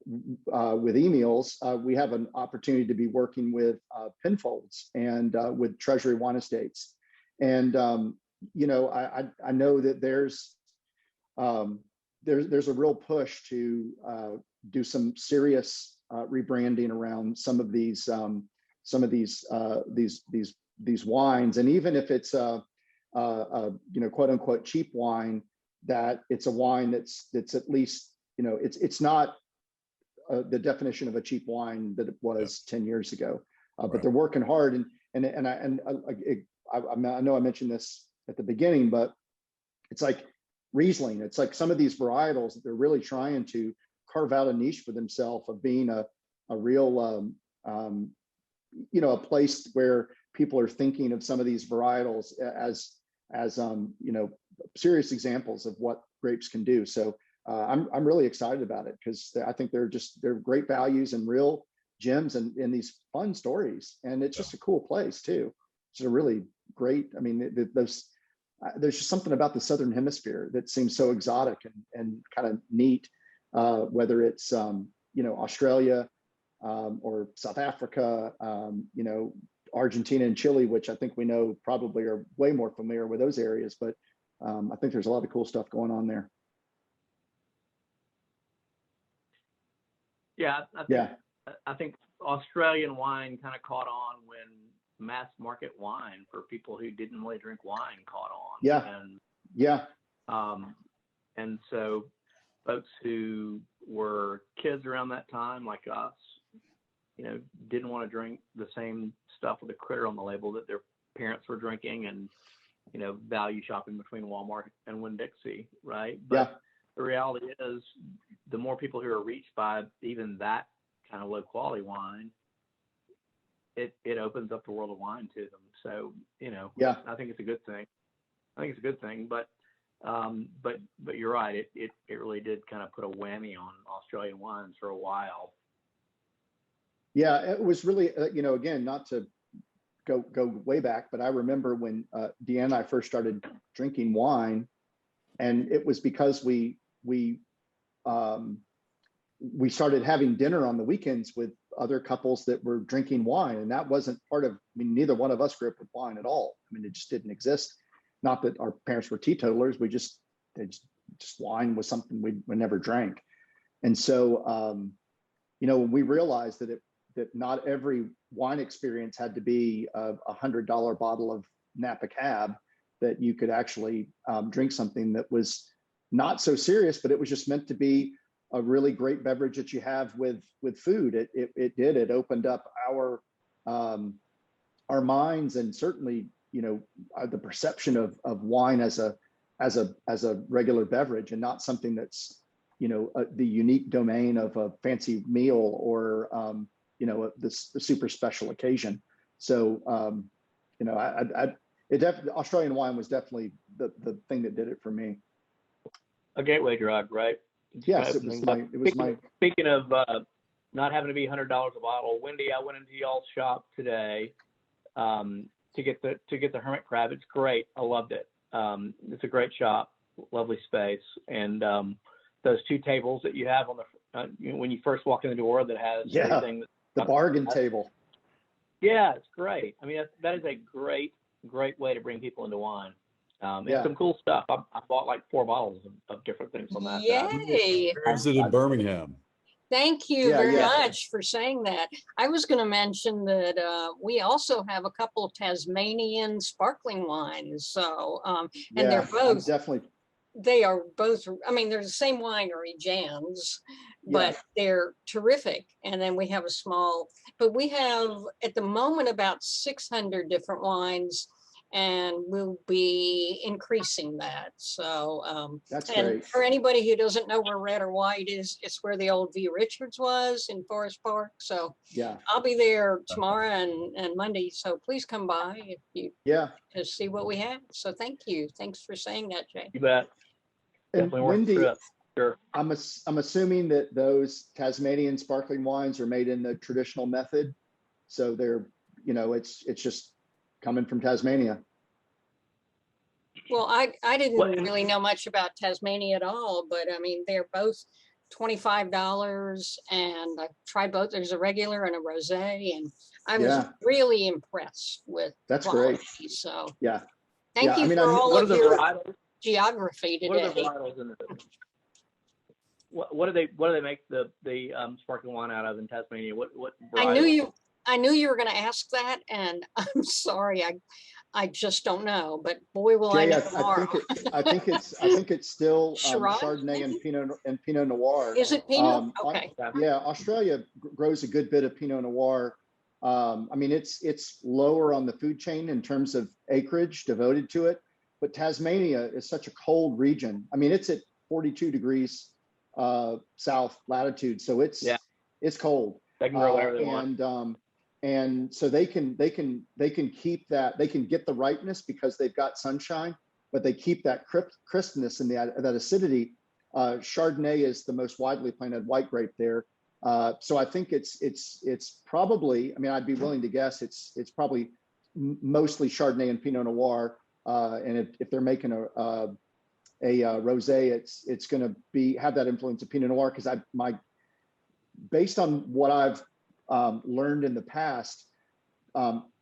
with e-meals, we have an opportunity to be working with Penfolds and with Treasury Wine Estates, and I know that there's a real push to do some serious rebranding around some of these wines, and even if it's a quote unquote cheap wine, that it's a wine that's at least it's not the definition of a cheap wine that it was 10 years ago, but they're working hard, and I know I mentioned this at the beginning, but it's like Riesling. It's like some of these varietals that they're really trying to carve out a niche for themselves of being a real a place where people are thinking of some of these varietals as serious examples of what grapes can do. So I'm really excited about it, because I think they're great values and real gems and these fun stories, and it's just a cool place too. It's a really great. I mean, there's just something about the Southern Hemisphere that seems so exotic and kind of neat, whether it's Australia or South Africa, Argentina and Chile, which I think we know probably are way more familiar with those areas, but I think there's a lot of cool stuff going on there. Yeah, I think Australian wine kind of caught on when mass market wine for people who didn't really drink wine caught on. And so folks who were kids around that time, like us, didn't want to drink the same stuff with a critter on the label that their parents were drinking, and value shopping between Walmart and Winn-Dixie, right? But the reality is, the more people who are reached by even that kind of low quality wine, it opens up the world of wine to them. So I think it's a good thing. But you're right. It really did kind of put a whammy on Australian wines for a while. Yeah, it was really again, not to go way back, but I remember when Deanna and I first started drinking wine, and it was because we started having dinner on the weekends with other couples that were drinking wine, and that wasn't part of. I mean, neither one of us grew up with wine at all. I mean, it just didn't exist. Not that our parents were teetotalers. Just wine was something we never drank, and so when we realized that not every wine experience had to be a $100 bottle of Napa Cab, that you could actually drink something that was not so serious, but it was just meant to be a really great beverage that you have with food. It opened up our minds, and certainly the perception of wine as a regular beverage, and not something that's the unique domain of a fancy meal or the super special occasion. So Australian wine was definitely the thing that did it for me. A gateway drug, right? Yes, it was my. Speaking of not having to be $100 a bottle, Wendy, I went into y'all's shop today to get the hermit crab. It's great. I loved it. It's a great shop, lovely space, and those two tables that you have on the when you first walk in the door that has everything. The bargain table. Yeah, it's great. I mean, that is a great way to bring people into wine. And some cool stuff. I bought like 4 bottles of different things on that. Yay! I visited Birmingham. Thank you very much for saying that. I was going to mention that we also have a couple of Tasmanian sparkling wines. So, and they're both definitely. They are both, I mean, they're the same winery, Jan's, but they're terrific. And then we have but we have at the moment about 600 different wines, and we'll be increasing that. So that's and great. For anybody who doesn't know where Red or White is, it's where the old V. Richards was in Forest Park. So I'll be there tomorrow and Monday. So please come by if you to see what we have. So thank you. Thanks for saying that, Jay. You bet. And Wendy, sure. I'm assuming that those Tasmanian sparkling wines are made in the traditional method, so they're it's just coming from Tasmania. Well, I didn't Well, really know much about Tasmania at all, but I mean, they're both $25 and I've tried both. There's a regular and a rosé, and I was Yeah, really impressed with the that's great. quality. So Yeah. thank I you mean, for all what are of the your varietals? geography What are the today. varietals in the? What do they make the sparkling wine out of in Tasmania? What varietals? I knew you were going to ask that, and I'm sorry, I just don't know. But boy, will I Jay, know I tomorrow. think it's still Shiraz, Chardonnay maybe? and Pinot Noir. Is it Pinot? On- Okay. yeah, Australia grows a good bit of Pinot Noir. I mean, it's lower on the food chain in terms of acreage devoted to it, but Tasmania is such a cold region. I mean, it's at 42 degrees south latitude, so it's cold. They can grow whatever they want. And so they can keep that, they can get the ripeness because they've got sunshine, but they keep that crispness and that acidity. Chardonnay is the most widely planted white grape there. So I think it's probably, I mean, I'd be willing to guess it's probably mostly Chardonnay and Pinot Noir. And if they're making a rosé, it's going to have that influence of Pinot Noir, because based on what I've learned in the past,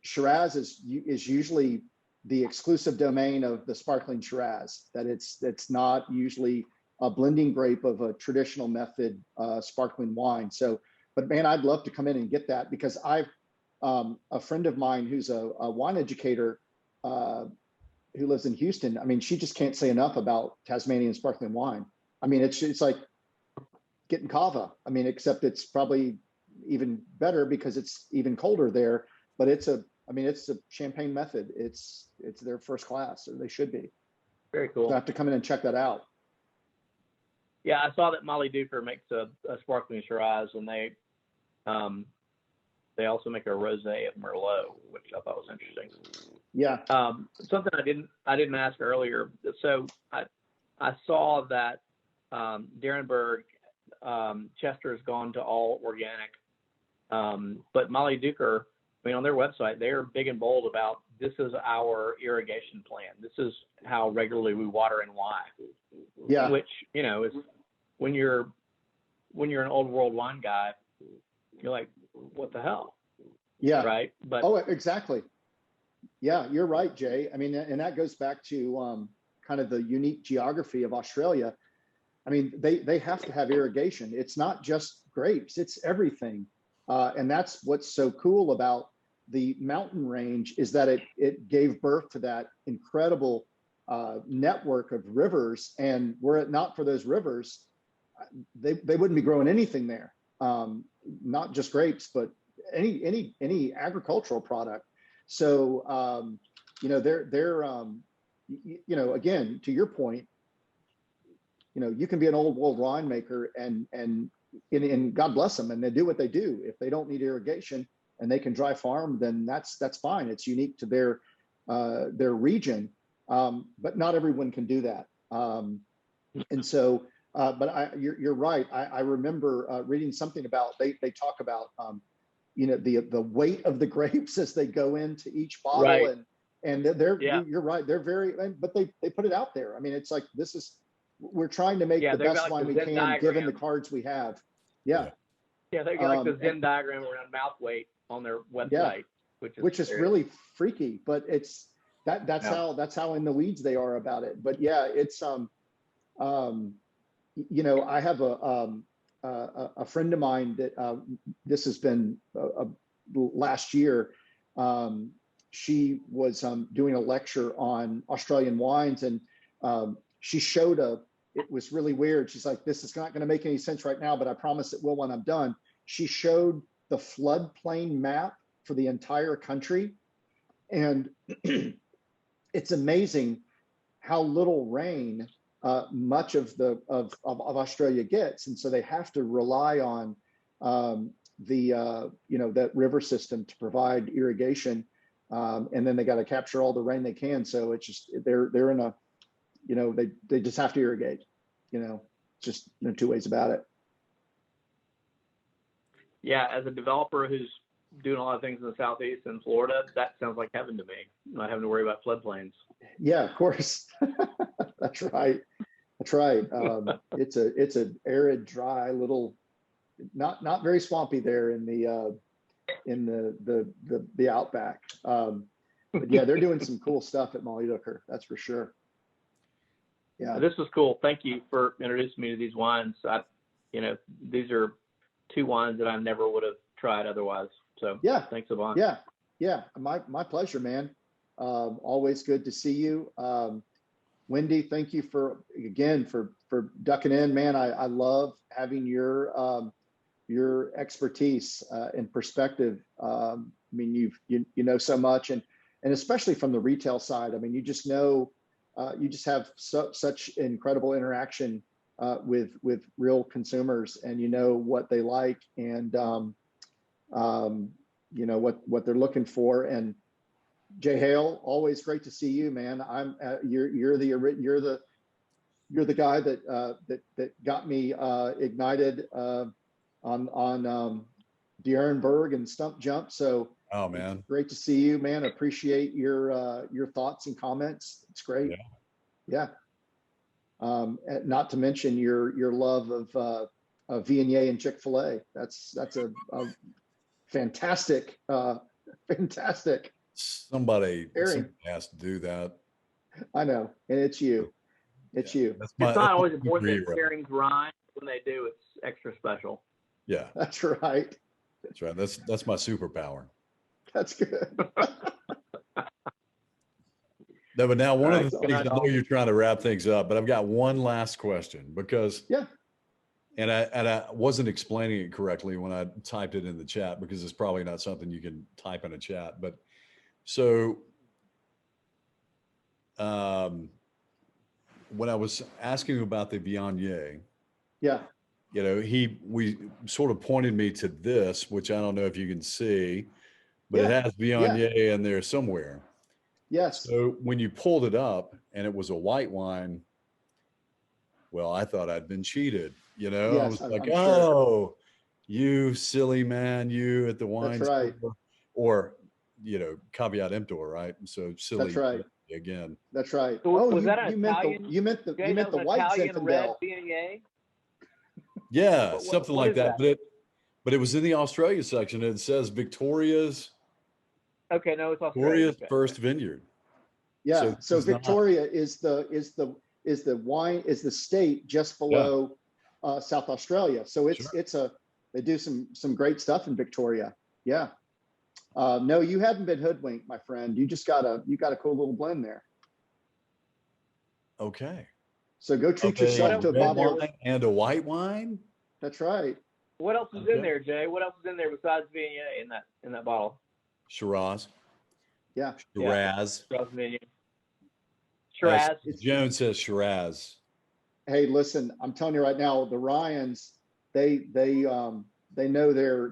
Shiraz is usually the exclusive domain of the sparkling Shiraz. That it's not usually a blending grape of a traditional method sparkling wine. So, but man, I'd love to come in and get that, because a friend of mine who's a wine educator who lives in Houston. I mean, she just can't say enough about Tasmanian sparkling wine. I mean, it's like getting kava. I mean, except it's probably even better because it's even colder there. But it's a champagne method. It's their first class, or they should be. Very cool. So I have to come in and check that out. Yeah, I saw that Molly Duker makes a sparkling Shiraz, and they also make a rosé of Merlot, which I thought was interesting. Yeah. Something I didn't ask earlier. So I saw that Derenberg Chester's gone to all organic, but Molly Duker, I mean, on their website, they're big and bold about, this is our irrigation plan. This is how regularly we water and why. Yeah. Which, you know, is when you're an old world wine guy, you're like, what the hell? Yeah. Right. But exactly. Yeah, you're right, Jay. I mean, and that goes back to kind of the unique geography of Australia. I mean, they have to have irrigation. It's not just grapes, it's everything. And that's what's so cool about the mountain range, is that it gave birth to that incredible network of rivers. And were it not for those rivers, they wouldn't be growing anything there. Not just grapes, but any agricultural product. So, you know, they're you know, again, to your point, you know, you can be an old world winemaker and God bless them, and they do what they do. If they don't need irrigation and they can dry farm, then that's fine. It's unique to their region, but not everyone can do that. And so, but you're right. I remember reading something about they talk about you know, the weight of the grapes as they go into each bottle, right. and you're right. They're very, but they put it out there. I mean, it's like, we're trying to make the best wine we can, given the cards we have. Yeah. Yeah, they got like the Venn diagram around mouth weight on their website, which is really freaky, but it's that's how in the weeds they are about it. But yeah, it's you know, I have a friend of mine that this has been last year. She was doing a lecture on Australian wines, and she showed it was really weird. She's like, this is not going to make any sense right now, but I promise it will when I'm done. She showed the floodplain map for the entire country. And it's amazing how little rain much of Australia gets. And so they have to rely on you know, that river system to provide irrigation. And then they got to capture all the rain they can. So it's just, they're in a, you know, they just have to irrigate, you know, just no two ways about it. Yeah. As a developer who's doing a lot of things in the Southeast and Florida, that sounds like heaven to me. Not having to worry about floodplains. Yeah, of course. That's right. That's right. It's an arid, dry little, not very swampy there in the outback. But yeah, they're doing some cool stuff at Molly Dooker. That's for sure. Yeah. This was cool. Thank you for introducing me to these wines. These are 2 wines that I never would have tried otherwise. So yeah, thanks a bunch. Yeah. My pleasure, man. Always good to see you. Wendy, thank you for ducking in, man. I love having your expertise and perspective. I mean, you know so much, and especially from the retail side. I mean, you just know, you just have such incredible interaction with real consumers, and you know what they like, and you know what they're looking for. And Jay Hale, always great to see you, man. You're the guy that got me ignited on De'Aaronberg and Stump Jump. So oh man, great to see you, man. Appreciate your thoughts and comments. It's great. Yeah. Not to mention your love of Viognier and Chick-fil-A. That's a fantastic. Somebody has to do that. I know, and it's you. It's you. It's not always important that pairings rhyme. When they do, it's extra special. Yeah, that's right. That's right. That's my superpower. That's good. No, but now one of the things, I know you're trying to wrap things up, but I've got one last question because and I wasn't explaining it correctly when I typed it in the chat, because it's probably not something you can type in a chat. But so when I was asking about the Viognier, you know, we sort of pointed me to this, which I don't know if you can see, but it has Viognier in there somewhere. Yes. So when you pulled it up and it was a white wine, well, I thought I'd been cheated. You know, yes, I was like, I'm oh, sure. You silly man, you at the wine store. Or, you know, caveat emptor, right? So silly. That's right. Again. That's right. So was that you meant the white Zinfandel. Yeah, something like that. But it was in the Australia section. It says Victoria's. Okay, no, it's Australia. Victoria's first vineyard. Yeah. So Victoria is the state just below South Australia. So they do some great stuff in Victoria. Yeah. No, you haven't been hoodwinked, my friend. You got a cool little blend there. Okay. So go treat yourself to a bottle and a white wine. That's right. What else is in there, Jay? What else is in there besides Viognier in that bottle? Shiraz. Yeah. Shiraz. Shiraz. Jones says Shiraz. Hey, listen, I'm telling you right now, the Ryans, they know their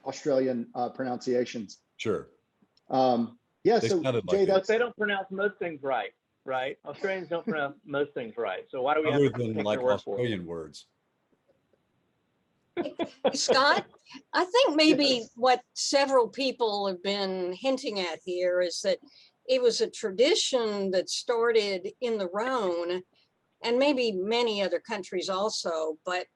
Australian pronunciations. Sure. So Jay, but they don't pronounce most things right. Australians don't pronounce most things right. So why do we have to take their word for it? Australian words? Scott, I think maybe what several people have been hinting at here is that it was a tradition that started in the Rhone and maybe many other countries also, but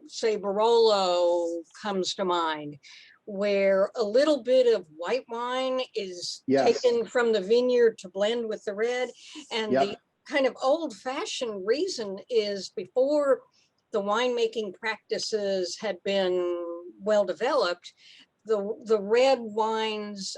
say Barolo comes to mind, where a little bit of white wine is taken from the vineyard to blend with the red. And the kind of old-fashioned reason is before the winemaking practices had been well developed, the red wines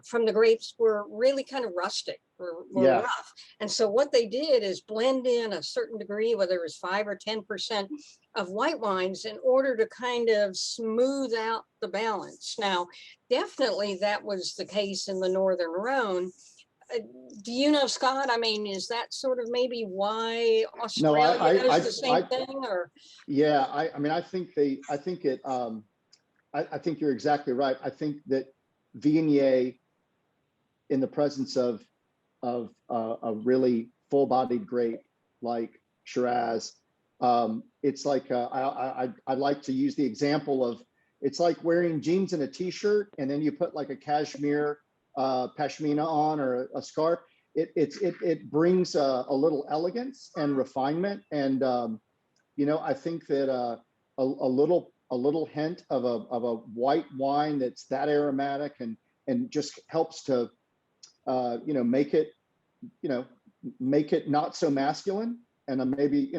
from the grapes were really kind of rustic, were rough. And so what they did is blend in a certain degree, whether it was 5 or 10% of white wines, in order to kind of smooth out the balance. Now, definitely that was the case in the Northern Rhone. Do you know, Scott? I mean, is that sort of maybe why Australia does the same thing? Or I think you're exactly right. I think that Viognier, in the presence of a really full-bodied grape like Shiraz, it's like I like to use the example it's like wearing jeans and a t-shirt, and then you put like a cashmere pashmina on, or a scarf. It brings a little elegance and refinement. And, I think that a little hint of a white wine that's that aromatic and just helps to, make it not so masculine. And maybe,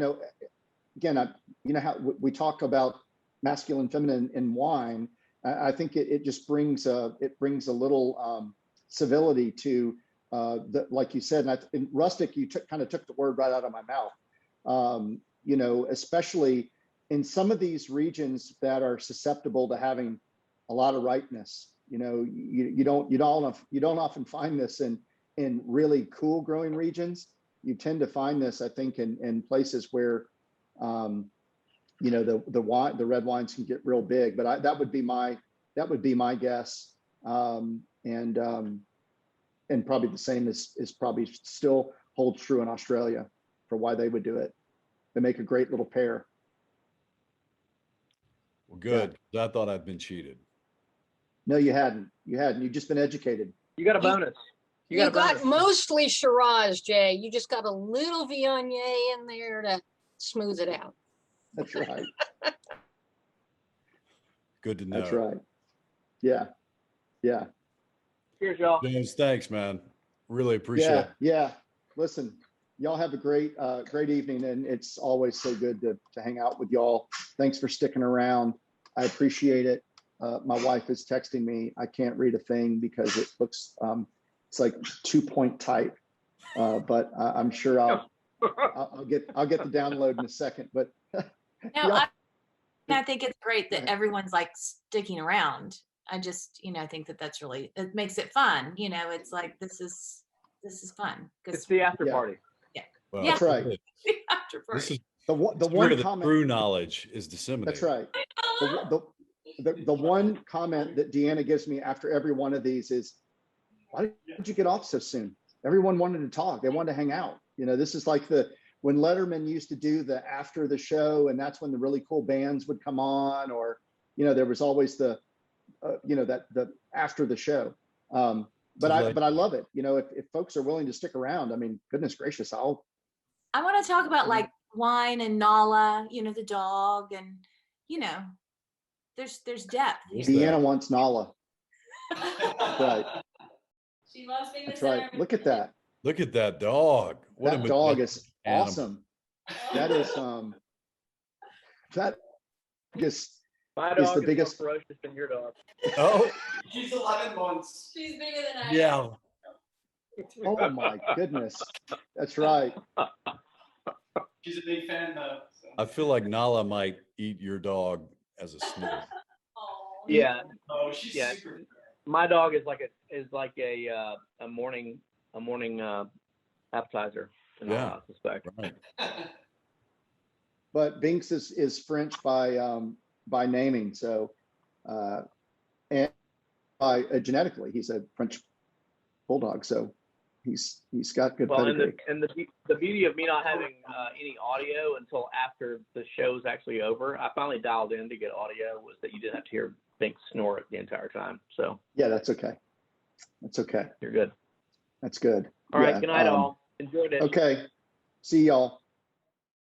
again, how we talk about masculine, feminine in wine. I think it just brings a little civility to like you said, and in rustic, you kind of took the word right out of my mouth. Especially in some of these regions that are susceptible to having a lot of ripeness. You don't often find this in really cool growing regions. You tend to find this, I think, in places where the red wines can get real big. But that would be my guess. And probably the same is probably still holds true in Australia for why they would do it. They make a great little pair. Well, good. Yeah. I thought I'd been cheated. No, you hadn't. You've just been educated. You got a bonus. You got mostly Shiraz, Jay. You just got a little Viognier in there to smooth it out. That's right. Good to know. That's right. Yeah. Yeah. Cheers, y'all. James, thanks, man. Really appreciate it. Yeah. Listen, y'all have a great evening, and it's always so good to hang out with y'all. Thanks for sticking around. I appreciate it. My wife is texting me. I can't read a thing because it looks it's like 2-point type, but I'm sure I'll get the download in a second. But no, I think it's great that everyone's like sticking around. I just, I think that's really, it makes it fun. It's like, this is fun. It's the after party. Yeah. Well, that's right. The after party. This is the one comment. True knowledge is disseminated. That's right. The one comment that Deanna gives me after every one of these is, why did you get off so soon? Everyone wanted to talk. They wanted to hang out. This is like when Letterman used to do the after the show, and that's when the really cool bands would come on, or, there was always the after the show. But I love it. If folks are willing to stick around, I mean, goodness gracious, I want to talk about like wine and Nala, the dog, and, there's depth. Deanna wants Nala. Right. She loves being That's right. Look at that. Look at that dog. That dog is awesome. That is my dog is the biggest. More ferocious than your dog. Oh. She's 11 months. She's bigger than I am. Yeah. Oh my goodness. That's right. She's a big fan though. So. I feel like Nala might eat your dog as a snack. Yeah. Oh, she's super. My dog is like a morning appetizer. Yeah. I suspect. Right. But Binks is French by naming, so and by genetically he's a French bulldog, so he's got good pedigree. And the beauty of me not having any audio until after the show's actually over, I finally dialed in to get audio, was that you didn't have to hear Binks snore the entire time. So yeah, that's okay. You're good. That's good. All right. Good night, all. Enjoyed it. Okay. See y'all.